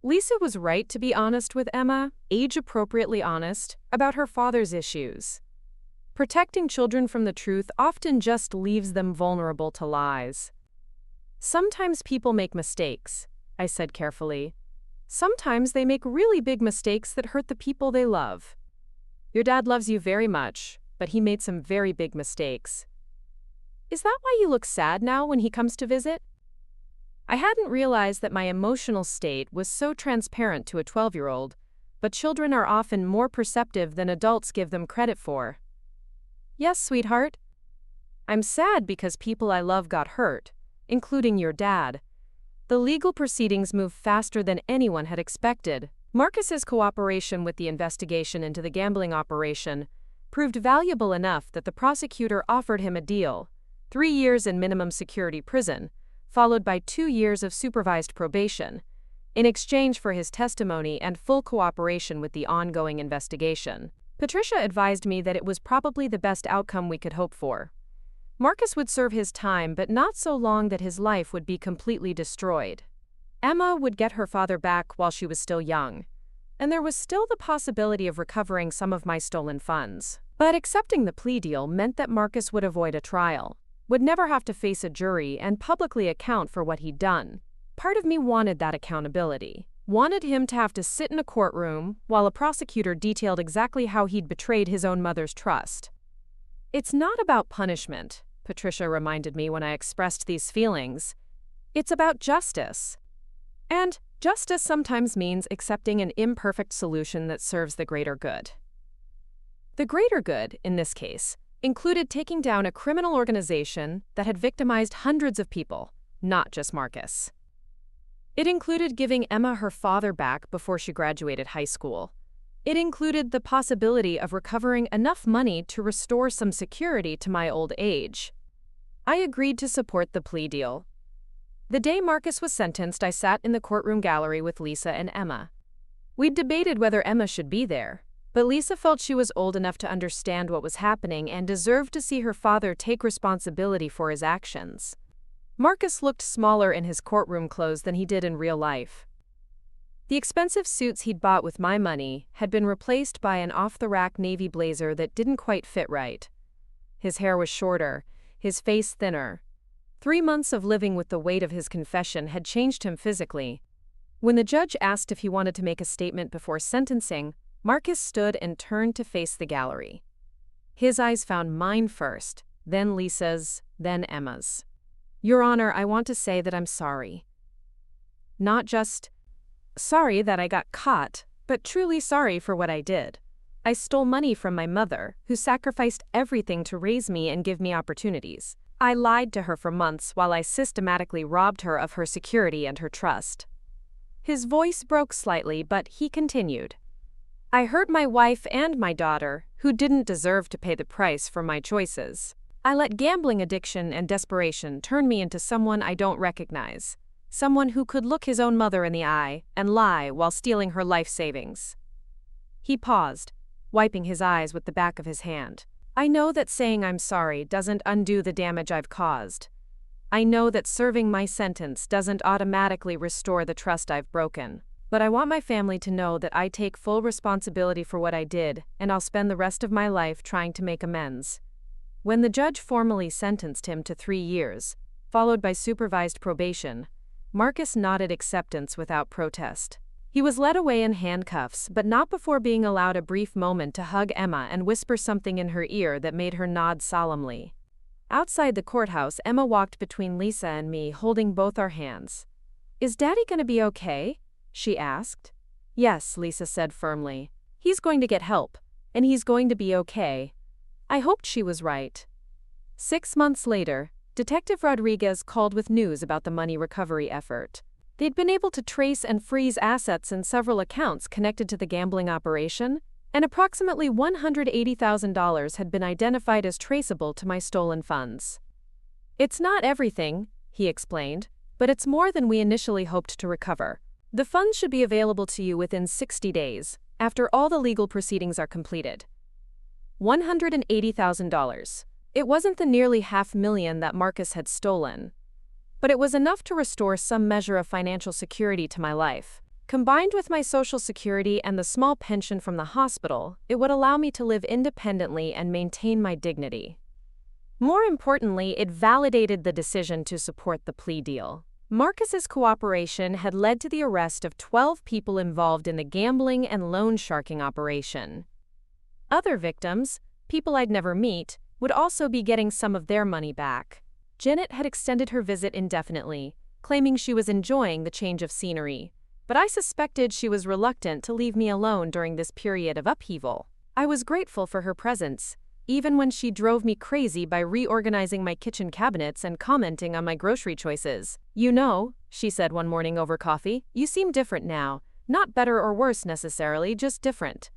A: Lisa was right to be honest with Emma, age-appropriately honest, about her father's issues. Protecting children from the truth often just leaves them vulnerable to lies. "Sometimes people make mistakes," I said carefully. "Sometimes they make really big mistakes that hurt the people they love. Your dad loves you very much, but he made some very big mistakes. Is that why you look sad now when he comes to visit?" I hadn't realized that my emotional state was so transparent to a 12-year-old, but children are often more perceptive than adults give them credit for. "Yes, sweetheart. I'm sad because people I love got hurt, including your dad. The legal proceedings moved faster than anyone had expected. Marcus's cooperation with the investigation into the gambling operation proved valuable enough that the prosecutor offered him a deal: 3 years in minimum security prison, followed by 2 years of supervised probation, in exchange for his testimony and full cooperation with the ongoing investigation. Patricia advised me that it was probably the best outcome we could hope for. Marcus would serve his time, but not so long that his life would be completely destroyed. Emma would get her father back while she was still young, and there was still the possibility of recovering some of my stolen funds. But accepting the plea deal meant that Marcus would avoid a trial, would never have to face a jury and publicly account for what he'd done. Part of me wanted that accountability, wanted him to have to sit in a courtroom while a prosecutor detailed exactly how he'd betrayed his own mother's trust. "It's not about punishment," Patricia reminded me when I expressed these feelings. "It's about justice. And justice sometimes means accepting an imperfect solution that serves the greater good." The greater good, in this case, included taking down a criminal organization that had victimized hundreds of people, not just Marcus. It included giving Emma her father back before she graduated high school. It included the possibility of recovering enough money to restore some security to my old age. I agreed to support the plea deal. The day Marcus was sentenced, I sat in the courtroom gallery with Lisa and Emma. We'd debated whether Emma should be there, but Lisa felt she was old enough to understand what was happening and deserved to see her father take responsibility for his actions. Marcus looked smaller in his courtroom clothes than he did in real life. The expensive suits he'd bought with my money had been replaced by an off-the-rack navy blazer that didn't quite fit right. His hair was shorter, his face thinner. 3 months of living with the weight of his confession had changed him physically. When the judge asked if he wanted to make a statement before sentencing, Marcus stood and turned to face the gallery. His eyes found mine first, then Lisa's, then Emma's. "Your Honor, I want to say that I'm sorry. Not just sorry that I got caught, but truly sorry for what I did. I stole money from my mother, who sacrificed everything to raise me and give me opportunities. I lied to her for months while I systematically robbed her of her security and her trust." His voice broke slightly, but he continued. "I hurt my wife and my daughter, who didn't deserve to pay the price for my choices. I let gambling addiction and desperation turn me into someone I don't recognize, someone who could look his own mother in the eye and lie while stealing her life savings." He paused, wiping his eyes with the back of his hand. "I know that saying I'm sorry doesn't undo the damage I've caused. I know that serving my sentence doesn't automatically restore the trust I've broken. But I want my family to know that I take full responsibility for what I did, and I'll spend the rest of my life trying to make amends." When the judge formally sentenced him to 3 years, followed by supervised probation, Marcus nodded acceptance without protest. He was led away in handcuffs, but not before being allowed a brief moment to hug Emma and whisper something in her ear that made her nod solemnly. Outside the courthouse, Emma walked between Lisa and me, holding both our hands. "Is Daddy gonna be okay?" she asked. "Yes," Lisa said firmly. "He's going to get help, and he's going to be okay." I hoped she was right. 6 months later, Detective Rodriguez called with news about the money recovery effort. They'd been able to trace and freeze assets in several accounts connected to the gambling operation, and approximately $180,000 had been identified as traceable to my stolen funds. "It's not everything," he explained, "but it's more than we initially hoped to recover. The funds should be available to you within 60 days, after all the legal proceedings are completed." $180,000. It wasn't the nearly $500,000 that Marcus had stolen, but it was enough to restore some measure of financial security to my life. Combined with my Social Security and the small pension from the hospital, it would allow me to live independently and maintain my dignity. More importantly, it validated the decision to support the plea deal. Marcus's cooperation had led to the arrest of 12 people involved in the gambling and loan sharking operation. Other victims, people I'd never meet, would also be getting some of their money back. Janet had extended her visit indefinitely, claiming she was enjoying the change of scenery, but I suspected she was reluctant to leave me alone during this period of upheaval. I was grateful for her presence, even when she drove me crazy by reorganizing my kitchen cabinets and commenting on my grocery choices. "You know," she said one morning over coffee, "you seem different now. Not better or worse necessarily, just different."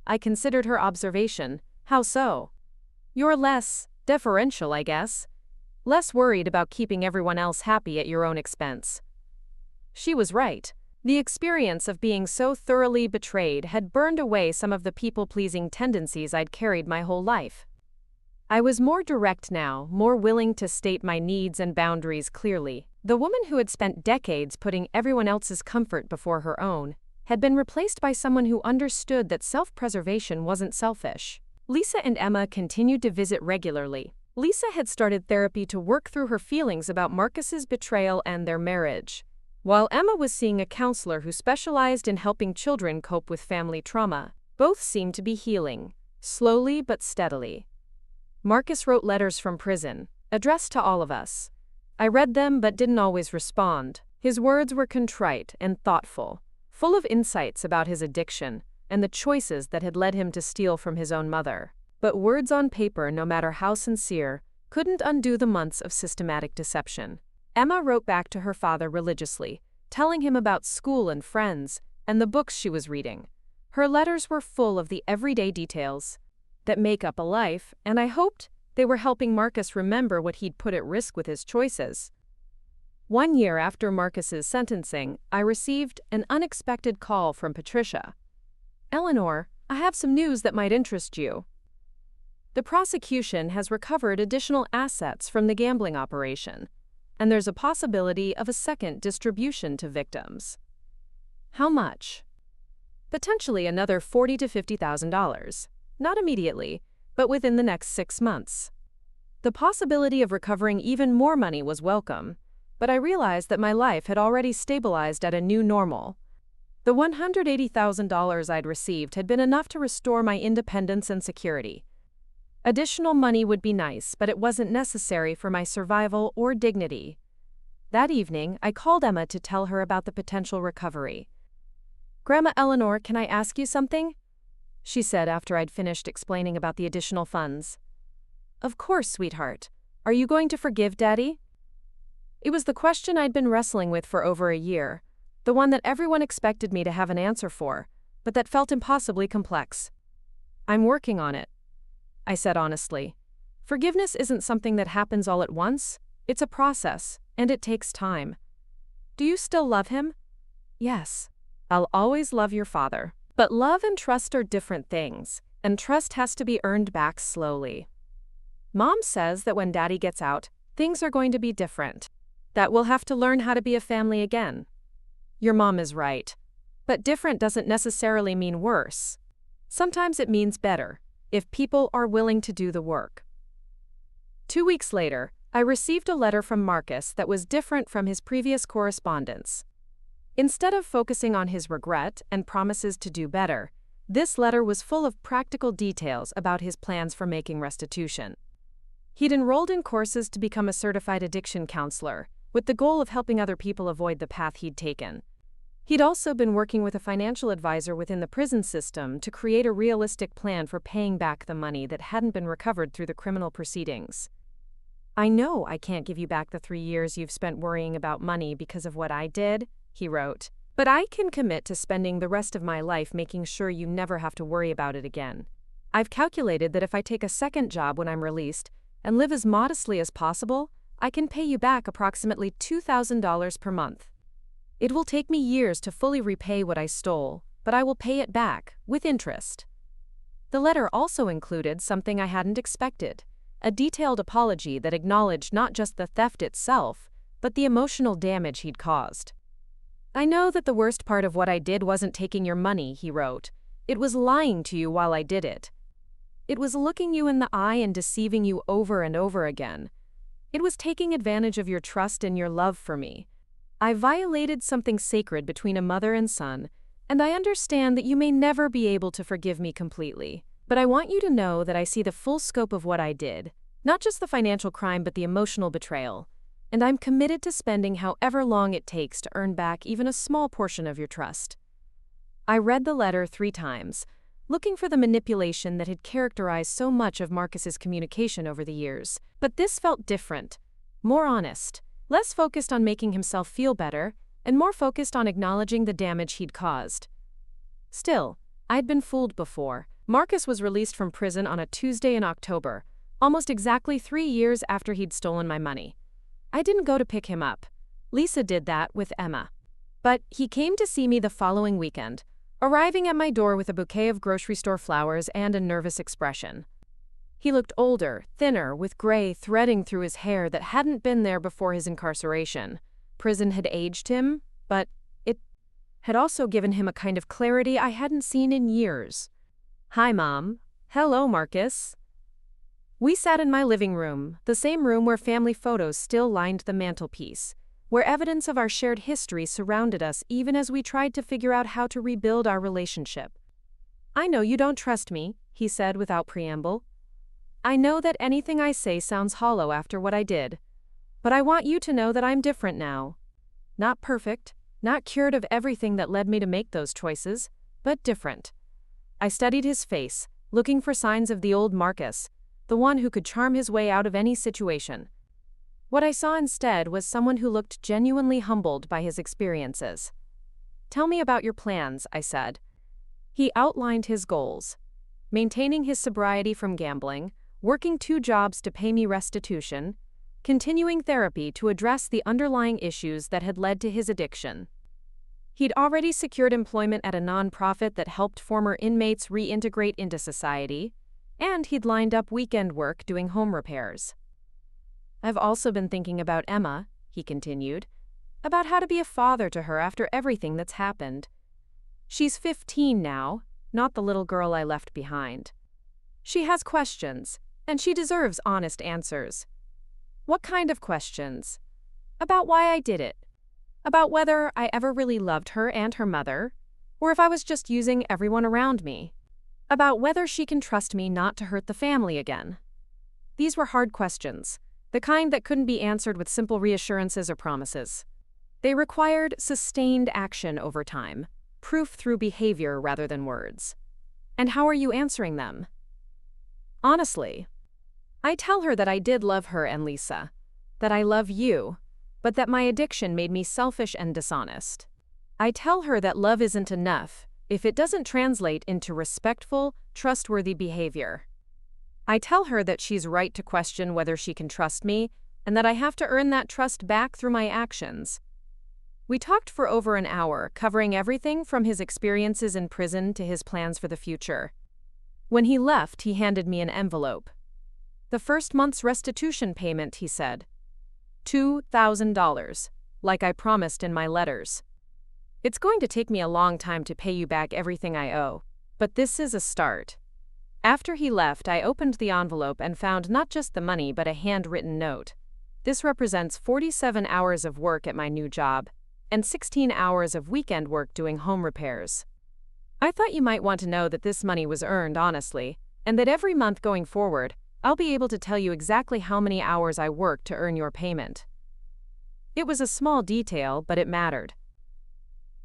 A: I considered her observation. "How so?" "You're less deferential, I guess. Less worried about keeping everyone else happy at your own expense." She was right. The experience of being so thoroughly betrayed had burned away some of the people-pleasing tendencies I'd carried my whole life. I was more direct now, more willing to state my needs and boundaries clearly. The woman who had spent decades putting everyone else's comfort before her own had been replaced by someone who understood that self-preservation wasn't selfish. Lisa and Emma continued to visit regularly. Lisa had started therapy to work through her feelings about Marcus's betrayal and their marriage, while Emma was seeing a counselor who specialized in helping children cope with family trauma. Both seemed to be healing, slowly but steadily. Marcus wrote letters from prison, addressed to all of us. I read them but didn't always respond. His words were contrite and thoughtful, full of insights about his addiction and the choices that had led him to steal from his own mother. But words on paper, no matter how sincere, couldn't undo the months of systematic deception. Emma wrote back to her father religiously, telling him about school and friends, and the books she was reading. Her letters were full of the everyday details that make up a life, and I hoped they were helping Marcus remember what he'd put at risk with his choices. 1 year after Marcus's sentencing, I received an unexpected call from Patricia. "Eleanor, I have some news that might interest you. The prosecution has recovered additional assets from the gambling operation, and there's a possibility of a second distribution to victims." "How much?" "Potentially another $40,000 to $50,000. Not immediately, but within the next 6 months." The possibility of recovering even more money was welcome, but I realized that my life had already stabilized at a new normal. The $180,000 I'd received had been enough to restore my independence and security. Additional money would be nice, but it wasn't necessary for my survival or dignity. That evening, I called Emma to tell her about the potential recovery. "Grandma Eleanor, can I ask you something?" she said after I'd finished explaining about the additional funds. "Of course, sweetheart. Are you going to forgive Daddy?" It was the question I'd been wrestling with for over a year, the one that everyone expected me to have an answer for, but that felt impossibly complex. "I'm working on it," I said honestly. "Forgiveness isn't something that happens all at once. It's a process, and it takes time." "Do you still love him?" "Yes. I'll always love your father. But love and trust are different things, and trust has to be earned back slowly. Mom says that when Daddy gets out, things are going to be different. That we'll have to learn how to be a family again." Your mom is right. But different doesn't necessarily mean worse. Sometimes it means better, if people are willing to do the work. 2 weeks later, I received a letter from Marcus that was different from his previous correspondence. Instead of focusing on his regret and promises to do better, this letter was full of practical details about his plans for making restitution. He'd enrolled in courses to become a certified addiction counselor, with the goal of helping other people avoid the path he'd taken. He'd also been working with a financial advisor within the prison system to create a realistic plan for paying back the money that hadn't been recovered through the criminal proceedings. "I know I can't give you back the 3 years you've spent worrying about money because of what I did," he wrote, "but I can commit to spending the rest of my life making sure you never have to worry about it again. I've calculated that if I take a second job when I'm released and live as modestly as possible, I can pay you back approximately $2,000 per month. It will take me years to fully repay what I stole, but I will pay it back, with interest." The letter also included something I hadn't expected, a detailed apology that acknowledged not just the theft itself, but the emotional damage he'd caused. "I know that the worst part of what I did wasn't taking your money," he wrote. "It was lying to you while I did it. It was looking you in the eye and deceiving you over and over again. It was taking advantage of your trust and your love for me. I violated something sacred between a mother and son, and I understand that you may never be able to forgive me completely. But I want you to know that I see the full scope of what I did, not just the financial crime but the emotional betrayal, and I'm committed to spending however long it takes to earn back even a small portion of your trust." I read the letter 3 times, looking for the manipulation that had characterized so much of Marcus's communication over the years. But this felt different, more honest, less focused on making himself feel better, and more focused on acknowledging the damage he'd caused. Still, I'd been fooled before. Marcus was released from prison on a Tuesday in October, almost exactly 3 years after he'd stolen my money. I didn't go to pick him up. Lisa did that with Emma. But he came to see me the following weekend, arriving at my door with a bouquet of grocery store flowers and a nervous expression. He looked older, thinner, with gray threading through his hair that hadn't been there before his incarceration. Prison had aged him, but it had also given him a kind of clarity I hadn't seen in years. "Hi, Mom." "Hello, Marcus." We sat in my living room, the same room where family photos still lined the mantelpiece, where evidence of our shared history surrounded us even as we tried to figure out how to rebuild our relationship. "I know you don't trust me," he said without preamble. "I know that anything I say sounds hollow after what I did. But I want you to know that I'm different now. Not perfect, not cured of everything that led me to make those choices, but different." I studied his face, looking for signs of the old Marcus, the one who could charm his way out of any situation. What I saw instead was someone who looked genuinely humbled by his experiences. "Tell me about your plans," I said. He outlined his goals: maintaining his sobriety from gambling, working 2 jobs to pay me restitution, continuing therapy to address the underlying issues that had led to his addiction. He'd already secured employment at a nonprofit that helped former inmates reintegrate into society, and he'd lined up weekend work doing home repairs. "I've also been thinking about Emma," he continued, "about how to be a father to her after everything that's happened. She's 15 now, not the little girl I left behind. She has questions, and she deserves honest answers." "What kind of questions?" "About why I did it. About whether I ever really loved her and her mother, or if I was just using everyone around me. About whether she can trust me not to hurt the family again." These were hard questions, the kind that couldn't be answered with simple reassurances or promises. They required sustained action over time, proof through behavior rather than words. "And how are you answering them?" "Honestly, I tell her that I did love her and Lisa, that I love you, but that my addiction made me selfish and dishonest. I tell her that love isn't enough if it doesn't translate into respectful, trustworthy behavior. I tell her that she's right to question whether she can trust me, and that I have to earn that trust back through my actions." We talked for over an hour, covering everything from his experiences in prison to his plans for the future. When he left, he handed me an envelope. "The first month's restitution payment," he said. $2,000, like I promised in my letters. "It's going to take me a long time to pay you back everything I owe, but this is a start." After he left, I opened the envelope and found not just the money but a handwritten note. This represents 47 hours of work at my new job and 16 hours of weekend work doing home repairs. I thought you might want to know that this money was earned honestly, and that every month going forward, I'll be able to tell you exactly how many hours I worked to earn your payment. It was a small detail, but it mattered.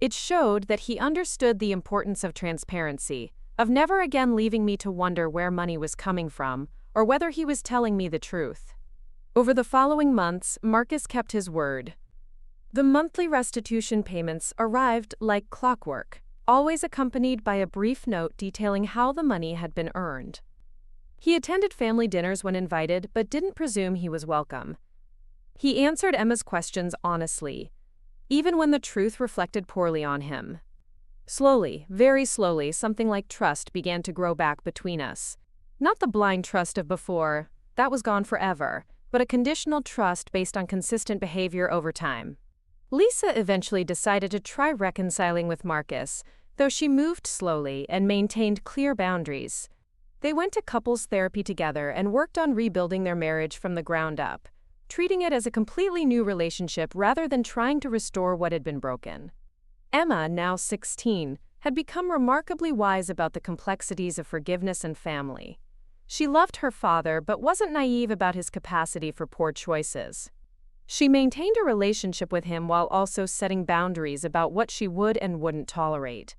A: It showed that he understood the importance of transparency, of never again leaving me to wonder where money was coming from or whether he was telling me the truth. Over the following months, Marcus kept his word. The monthly restitution payments arrived like clockwork, always accompanied by a brief note detailing how the money had been earned. He attended family dinners when invited, but didn't presume he was welcome. He answered Emma's questions honestly, even when the truth reflected poorly on him. Slowly, very slowly, something like trust began to grow back between us. Not the blind trust of before, that was gone forever, but a conditional trust based on consistent behavior over time. Lisa eventually decided to try reconciling with Marcus, though she moved slowly and maintained clear boundaries. They went to couples therapy together and worked on rebuilding their marriage from the ground up, treating it as a completely new relationship rather than trying to restore what had been broken. Emma, now 16, had become remarkably wise about the complexities of forgiveness and family. She loved her father but wasn't naive about his capacity for poor choices. She maintained a relationship with him while also setting boundaries about what she would and wouldn't tolerate.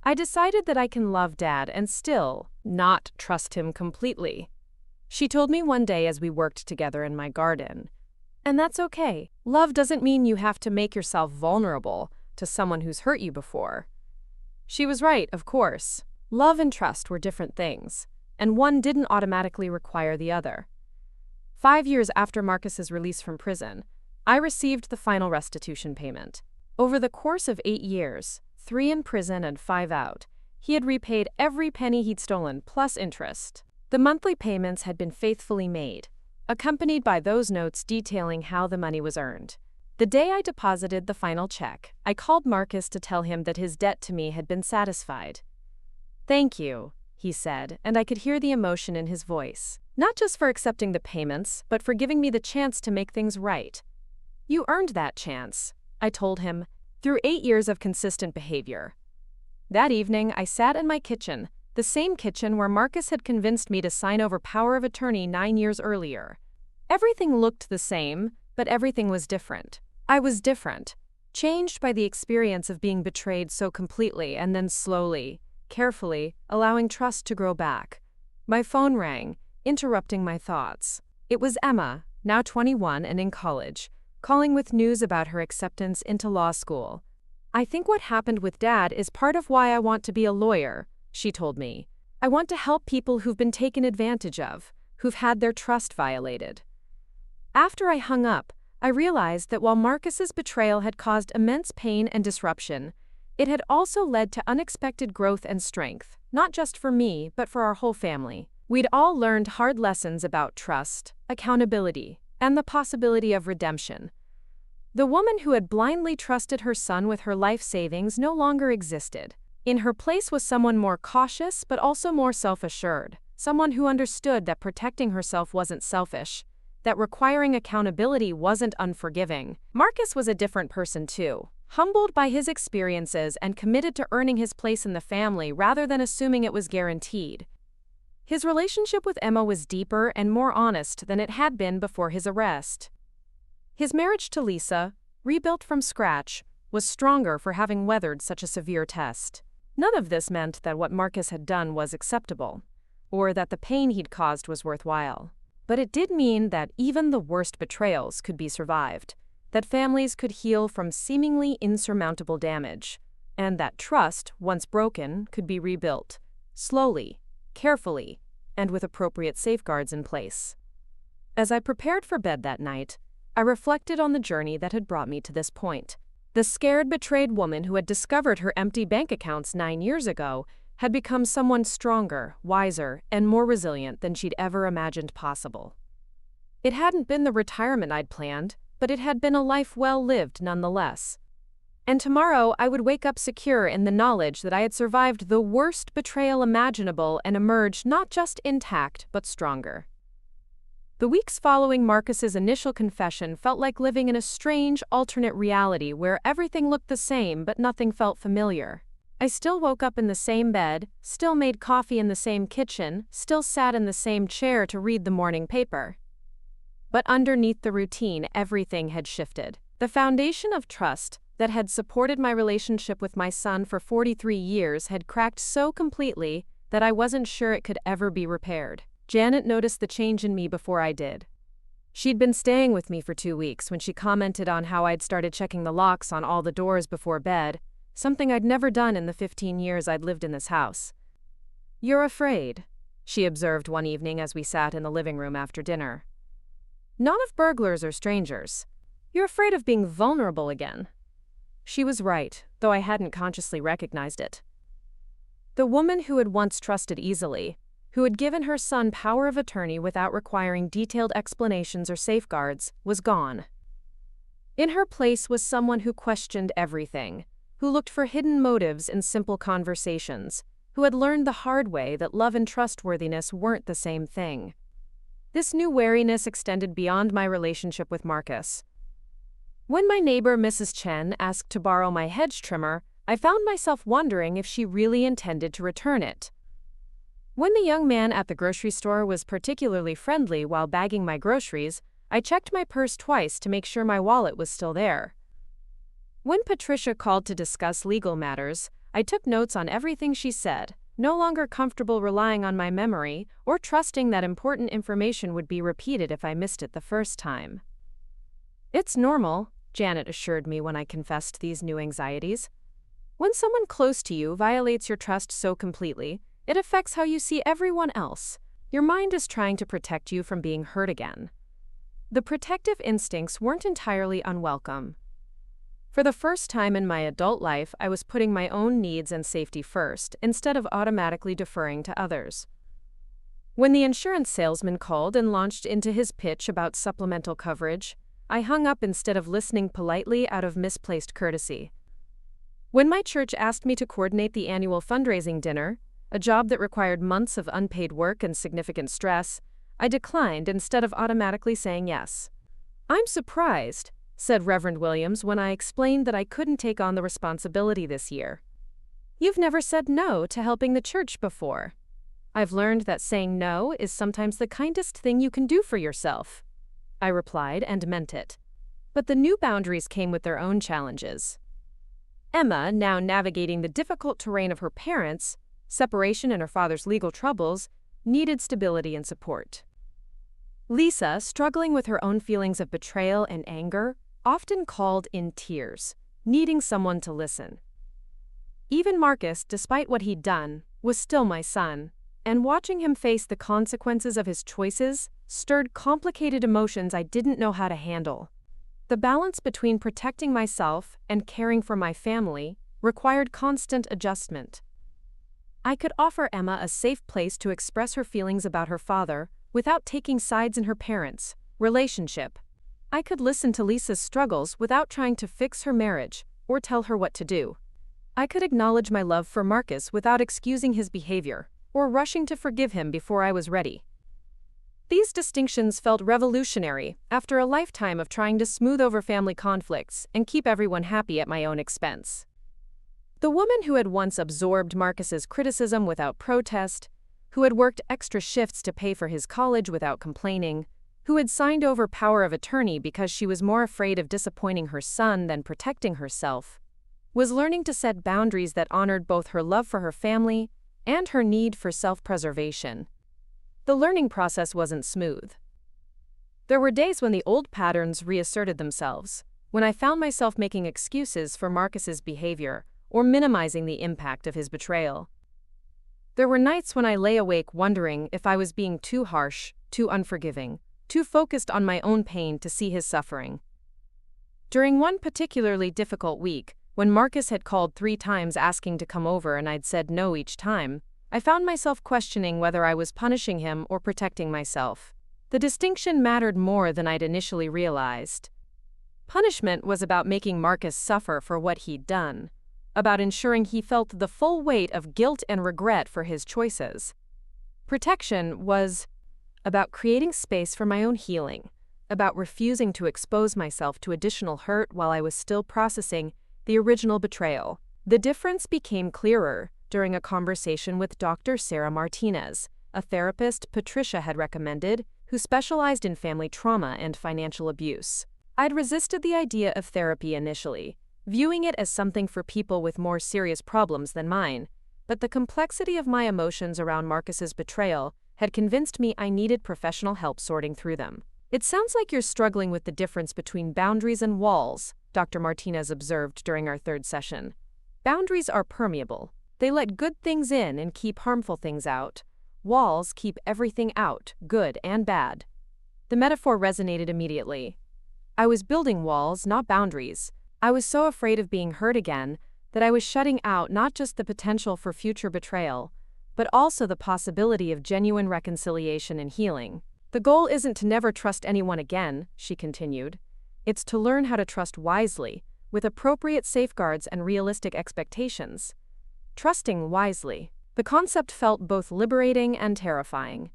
A: I decided that I can love Dad and still not trust him completely. She told me one day as we worked together in my garden, and that's okay. Love doesn't mean you have to make yourself vulnerable to someone who's hurt you before. She was right, of course. Love and trust were different things, and one didn't automatically require the other. 5 years after Marcus's release from prison, I received the final restitution payment. Over the course of 8 years, 3 in prison and 5 out, he had repaid every penny he'd stolen plus interest. The monthly payments had been faithfully made, accompanied by those notes detailing how the money was earned. The day I deposited the final check, I called Marcus to tell him that his debt to me had been satisfied. "Thank you," he said, and I could hear the emotion in his voice. Not just for accepting the payments, but for giving me the chance to make things right. "You earned that chance," I told him, through 8 years of consistent behavior. That evening, I sat in my kitchen, the same kitchen where Marcus had convinced me to sign over power of attorney 9 years earlier. Everything looked the same, but everything was different. I was different, changed by the experience of being betrayed so completely and then slowly, carefully, allowing trust to grow back. My phone rang, interrupting my thoughts. It was Emma, now 21 and in college, calling with news about her acceptance into law school. "I think what happened with Dad is part of why I want to be a lawyer," she told me. "I want to help people who've been taken advantage of, who've had their trust violated." After I hung up, I realized that while Marcus's betrayal had caused immense pain and disruption, it had also led to unexpected growth and strength, not just for me, but for our whole family. We'd all learned hard lessons about trust, accountability, and the possibility of redemption. The woman who had blindly trusted her son with her life savings no longer existed. In her place was someone more cautious but also more self-assured, someone who understood that protecting herself wasn't selfish, that requiring accountability wasn't unforgiving. Marcus was a different person too, humbled by his experiences and committed to earning his place in the family rather than assuming it was guaranteed. His relationship with Emma was deeper and more honest than it had been before his arrest. His marriage to Lisa, rebuilt from scratch, was stronger for having weathered such a severe test. None of this meant that what Marcus had done was acceptable, or that the pain he'd caused was worthwhile. But it did mean that even the worst betrayals could be survived, that families could heal from seemingly insurmountable damage, and that trust, once broken, could be rebuilt, slowly, carefully, and with appropriate safeguards in place. As I prepared for bed that night, I reflected on the journey that had brought me to this point. The scared, betrayed woman who had discovered her empty bank accounts 9 years ago had become someone stronger, wiser, and more resilient than she'd ever imagined possible. It hadn't been the retirement I'd planned, but it had been a life well lived nonetheless. And tomorrow I would wake up secure in the knowledge that I had survived the worst betrayal imaginable and emerged not just intact, but stronger. The weeks following Marcus's initial confession felt like living in a strange, alternate reality where everything looked the same but nothing felt familiar. I still woke up in the same bed, still made coffee in the same kitchen, still sat in the same chair to read the morning paper. But underneath the routine, everything had shifted. The foundation of trust that had supported my relationship with my son for 43 years had cracked so completely that I wasn't sure it could ever be repaired. Janet noticed the change in me before I did. She'd been staying with me for 2 weeks when she commented on how I'd started checking the locks on all the doors before bed, something I'd never done in the 15 years I'd lived in this house. "You're afraid," she observed one evening as we sat in the living room after dinner. "Not of burglars or strangers. You're afraid of being vulnerable again." She was right, though I hadn't consciously recognized it. The woman who had once trusted easily, who had given her son power of attorney without requiring detailed explanations or safeguards, was gone. In her place was someone who questioned everything, who looked for hidden motives in simple conversations, who had learned the hard way that love and trustworthiness weren't the same thing. This new wariness extended beyond my relationship with Marcus. When my neighbor Mrs. Chen asked to borrow my hedge trimmer, I found myself wondering if she really intended to return it. When the young man at the grocery store was particularly friendly while bagging my groceries, I checked my purse twice to make sure my wallet was still there. When Patricia called to discuss legal matters, I took notes on everything she said, no longer comfortable relying on my memory or trusting that important information would be repeated if I missed it the first time. "It's normal," Janet assured me when I confessed these new anxieties. "When someone close to you violates your trust so completely, it affects how you see everyone else. Your mind is trying to protect you from being hurt again." The protective instincts weren't entirely unwelcome. For the first time in my adult life, I was putting my own needs and safety first, instead of automatically deferring to others. When the insurance salesman called and launched into his pitch about supplemental coverage, I hung up instead of listening politely out of misplaced courtesy. When my church asked me to coordinate the annual fundraising dinner, a job that required months of unpaid work and significant stress, I declined instead of automatically saying yes. "I'm surprised," said Reverend Williams when I explained that I couldn't take on the responsibility this year. "You've never said no to helping the church before." "I've learned that saying no is sometimes the kindest thing you can do for yourself," I replied and meant it. But the new boundaries came with their own challenges. Emma, now navigating the difficult terrain of her parents, separation and her father's legal troubles, needed stability and support. Lisa, struggling with her own feelings of betrayal and anger, often called in tears, needing someone to listen. Even Marcus, despite what he'd done, was still my son, and watching him face the consequences of his choices stirred complicated emotions I didn't know how to handle. The balance between protecting myself and caring for my family required constant adjustment. I could offer Emma a safe place to express her feelings about her father without taking sides in her parents' relationship. I could listen to Lisa's struggles without trying to fix her marriage or tell her what to do. I could acknowledge my love for Marcus without excusing his behavior or rushing to forgive him before I was ready. These distinctions felt revolutionary after a lifetime of trying to smooth over family conflicts and keep everyone happy at my own expense. The woman who had once absorbed Marcus's criticism without protest, who had worked extra shifts to pay for his college without complaining, who had signed over power of attorney because she was more afraid of disappointing her son than protecting herself, was learning to set boundaries that honored both her love for her family and her need for self-preservation. The learning process wasn't smooth. There were days when the old patterns reasserted themselves, when I found myself making excuses for Marcus's behavior or minimizing the impact of his betrayal. There were nights when I lay awake wondering if I was being too harsh, too unforgiving, too focused on my own pain to see his suffering. During one particularly difficult week, when Marcus had called 3 times asking to come over and I'd said no each time, I found myself questioning whether I was punishing him or protecting myself. The distinction mattered more than I'd initially realized. Punishment was about making Marcus suffer for what he'd done, about ensuring he felt the full weight of guilt and regret for his choices. Protection was about creating space for my own healing, about refusing to expose myself to additional hurt while I was still processing the original betrayal. The difference became clearer during a conversation with Dr. Sarah Martinez, a therapist Patricia had recommended, who specialized in family trauma and financial abuse. I'd resisted the idea of therapy initially, viewing it as something for people with more serious problems than mine, but the complexity of my emotions around Marcus's betrayal had convinced me I needed professional help sorting through them. "It sounds like you're struggling with the difference between boundaries and walls," Dr. Martinez observed during our third session. "Boundaries are permeable. They let good things in and keep harmful things out. Walls keep everything out, good and bad." The metaphor resonated immediately. I was building walls, not boundaries. I was so afraid of being hurt again that I was shutting out not just the potential for future betrayal, but also the possibility of genuine reconciliation and healing. "The goal isn't to never trust anyone again," she continued. "It's to learn how to trust wisely, with appropriate safeguards and realistic expectations." Trusting wisely. The concept felt both liberating and terrifying.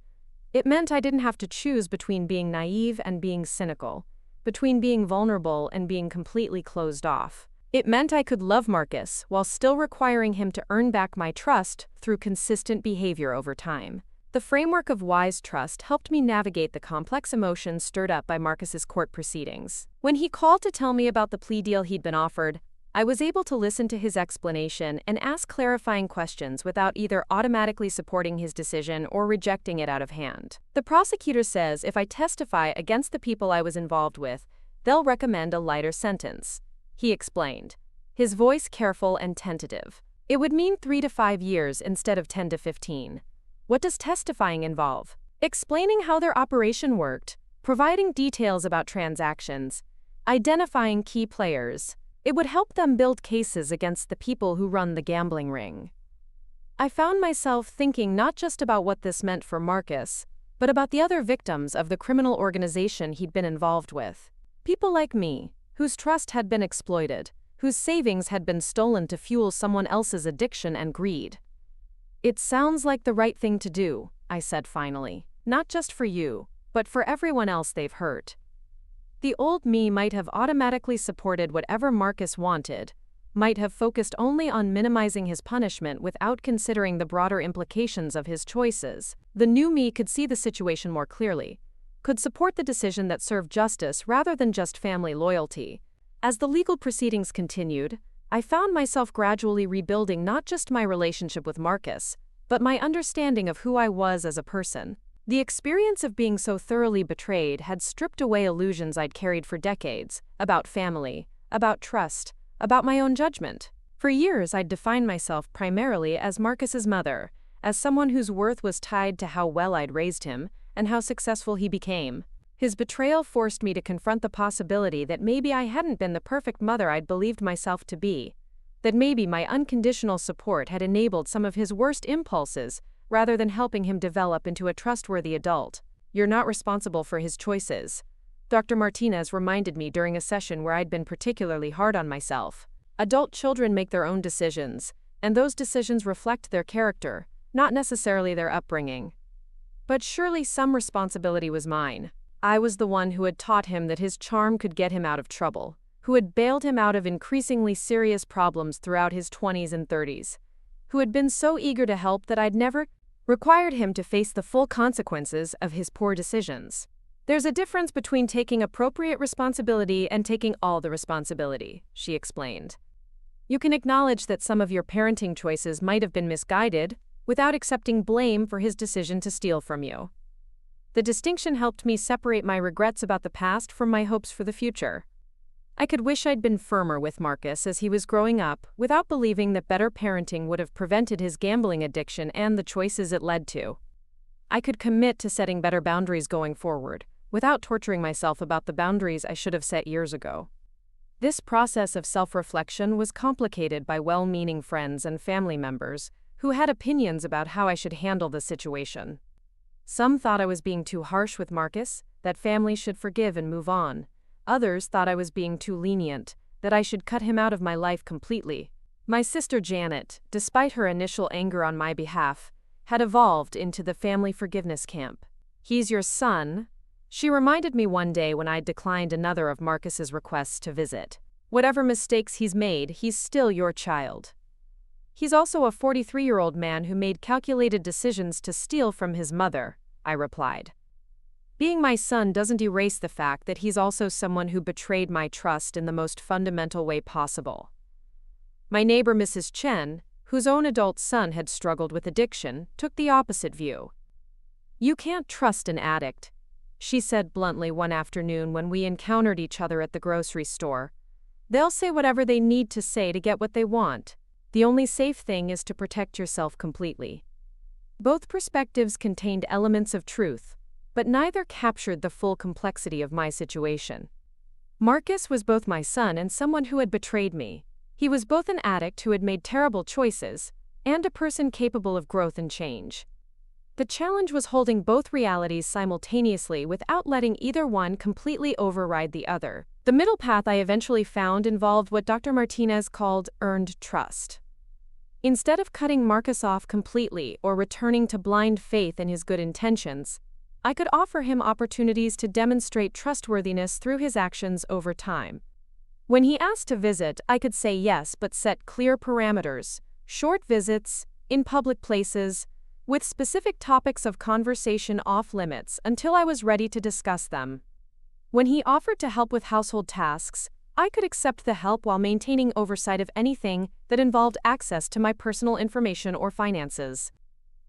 A: It meant I didn't have to choose between being naive and being cynical, between being vulnerable and being completely closed off. It meant I could love Marcus while still requiring him to earn back my trust through consistent behavior over time. The framework of wise trust helped me navigate the complex emotions stirred up by Marcus's court proceedings. When he called to tell me about the plea deal he'd been offered, I was able to listen to his explanation and ask clarifying questions without either automatically supporting his decision or rejecting it out of hand. "The prosecutor says if I testify against the people I was involved with, they'll recommend a lighter sentence," he explained, his voice careful and tentative. "It would mean 3 to 5 years instead of 10 to 15. What does testifying involve?" "Explaining how their operation worked, providing details about transactions, identifying key players. It would help them build cases against the people who run the gambling ring." I found myself thinking not just about what this meant for Marcus, but about the other victims of the criminal organization he'd been involved with. People like me, whose trust had been exploited, whose savings had been stolen to fuel someone else's addiction and greed. "It sounds like the right thing to do," I said finally. "Not just for you, but for everyone else they've hurt." The old me might have automatically supported whatever Marcus wanted, might have focused only on minimizing his punishment without considering the broader implications of his choices. The new me could see the situation more clearly, could support the decision that served justice rather than just family loyalty. As the legal proceedings continued, I found myself gradually rebuilding not just my relationship with Marcus, but my understanding of who I was as a person. The experience of being so thoroughly betrayed had stripped away illusions I'd carried for decades, about family, about trust, about my own judgment. For years I'd defined myself primarily as Marcus's mother, as someone whose worth was tied to how well I'd raised him and how successful he became. His betrayal forced me to confront the possibility that maybe I hadn't been the perfect mother I'd believed myself to be, that maybe my unconditional support had enabled some of his worst impulses rather than helping him develop into a trustworthy adult. "You're not responsible for his choices," Dr. Martinez reminded me during a session where I'd been particularly hard on myself. "Adult children make their own decisions, and those decisions reflect their character, not necessarily their upbringing." But surely some responsibility was mine. I was the one who had taught him that his charm could get him out of trouble, who had bailed him out of increasingly serious problems throughout his 20s and 30s, who had been so eager to help that I'd never required him to face the full consequences of his poor decisions. "There's a difference between taking appropriate responsibility and taking all the responsibility," she explained. "You can acknowledge that some of your parenting choices might have been misguided without accepting blame for his decision to steal from you." The distinction helped me separate my regrets about the past from my hopes for the future. I could wish I'd been firmer with Marcus as he was growing up, without believing that better parenting would have prevented his gambling addiction and the choices it led to. I could commit to setting better boundaries going forward, without torturing myself about the boundaries I should have set years ago. This process of self-reflection was complicated by well-meaning friends and family members who had opinions about how I should handle the situation. Some thought I was being too harsh with Marcus, that families should forgive and move on. Others thought I was being too lenient, that I should cut him out of my life completely. My sister Janet, despite her initial anger on my behalf, had evolved into the family forgiveness camp. "He's your son," she reminded me one day when I'd declined another of Marcus's requests to visit. "Whatever mistakes he's made, he's still your child." "He's also a 43-year-old man who made calculated decisions to steal from his mother," I replied. "Being my son doesn't erase the fact that he's also someone who betrayed my trust in the most fundamental way possible." My neighbor Mrs. Chen, whose own adult son had struggled with addiction, took the opposite view. "You can't trust an addict," she said bluntly one afternoon when we encountered each other at the grocery store. "They'll say whatever they need to say to get what they want. The only safe thing is to protect yourself completely." Both perspectives contained elements of truth, but neither captured the full complexity of my situation. Marcus was both my son and someone who had betrayed me. He was both an addict who had made terrible choices and a person capable of growth and change. The challenge was holding both realities simultaneously without letting either one completely override the other. The middle path I eventually found involved what Dr. Martinez called earned trust. Instead of cutting Marcus off completely or returning to blind faith in his good intentions, I could offer him opportunities to demonstrate trustworthiness through his actions over time. When he asked to visit, I could say yes but set clear parameters, short visits, in public places, with specific topics of conversation off limits until I was ready to discuss them. When he offered to help with household tasks, I could accept the help while maintaining oversight of anything that involved access to my personal information or finances.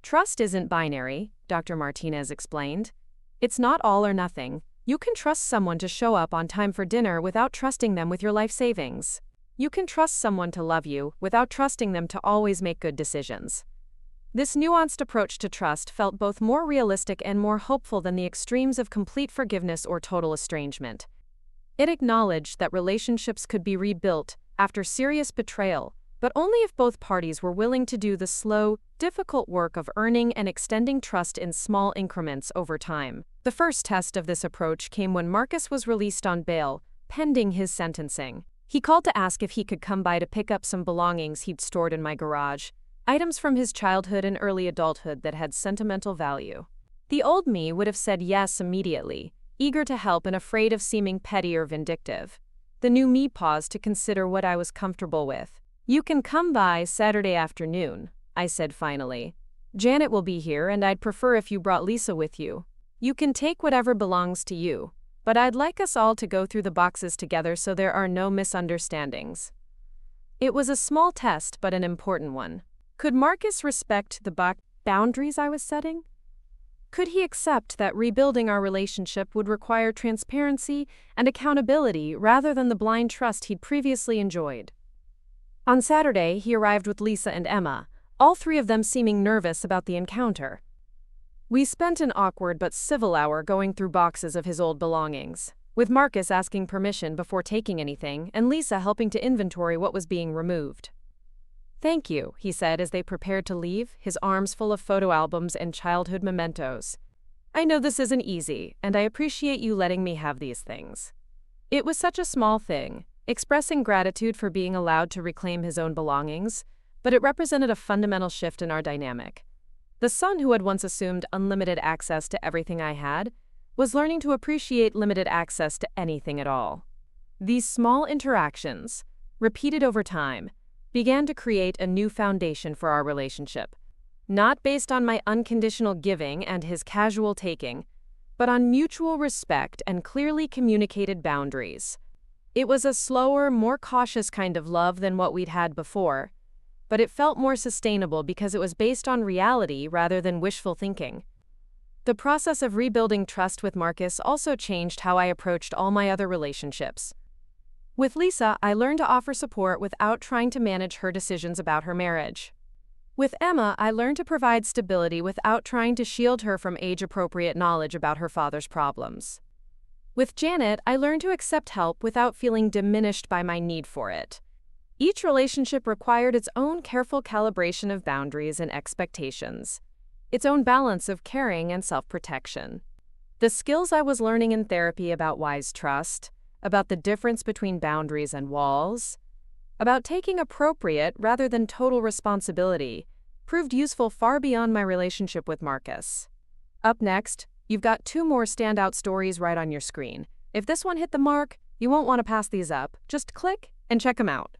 A: "Trust isn't binary," Dr. Martinez explained. "It's not all or nothing. You can trust someone to show up on time for dinner without trusting them with your life savings. You can trust someone to love you without trusting them to always make good decisions." This nuanced approach to trust felt both more realistic and more hopeful than the extremes of complete forgiveness or total estrangement. It acknowledged that relationships could be rebuilt after serious betrayal, but only if both parties were willing to do the slow, difficult work of earning and extending trust in small increments over time. The first test of this approach came when Marcus was released on bail, pending his sentencing. He called to ask if he could come by to pick up some belongings he'd stored in my garage, items from his childhood and early adulthood that had sentimental value. The old me would have said yes immediately, eager to help and afraid of seeming petty or vindictive. The new me paused to consider what I was comfortable with. "You can come by Saturday afternoon," I said finally. "Janet will be here and I'd prefer if you brought Lisa with you. You can take whatever belongs to you, but I'd like us all to go through the boxes together so there are no misunderstandings." It was a small test but an important one. Could Marcus respect the boundaries I was setting? Could he accept that rebuilding our relationship would require transparency and accountability rather than the blind trust he'd previously enjoyed? On Saturday, he arrived with Lisa and Emma, all three of them seeming nervous about the encounter. We spent an awkward but civil hour going through boxes of his old belongings, with Marcus asking permission before taking anything and Lisa helping to inventory what was being removed. "Thank you," he said as they prepared to leave, his arms full of photo albums and childhood mementos. "I know this isn't easy, and I appreciate you letting me have these things." It was such a small thing, expressing gratitude for being allowed to reclaim his own belongings, but it represented a fundamental shift in our dynamic. The son who had once assumed unlimited access to everything I had was learning to appreciate limited access to anything at all. These small interactions, repeated over time, began to create a new foundation for our relationship, not based on my unconditional giving and his casual taking, but on mutual respect and clearly communicated boundaries. It was a slower, more cautious kind of love than what we'd had before, but it felt more sustainable because it was based on reality rather than wishful thinking. The process of rebuilding trust with Marcus also changed how I approached all my other relationships. With Lisa, I learned to offer support without trying to manage her decisions about her marriage. With Emma, I learned to provide stability without trying to shield her from age-appropriate knowledge about her father's problems. With Janet, I learned to accept help without feeling diminished by my need for it. Each relationship required its own careful calibration of boundaries and expectations, its own balance of caring and self-protection. The skills I was learning in therapy about wise trust, about the difference between boundaries and walls, about taking appropriate rather than total responsibility, proved useful far beyond my relationship with Marcus. Up next, you've got 2 more standout stories right on your screen. If this one hit the mark, you won't want to pass these up. Just click and check them out.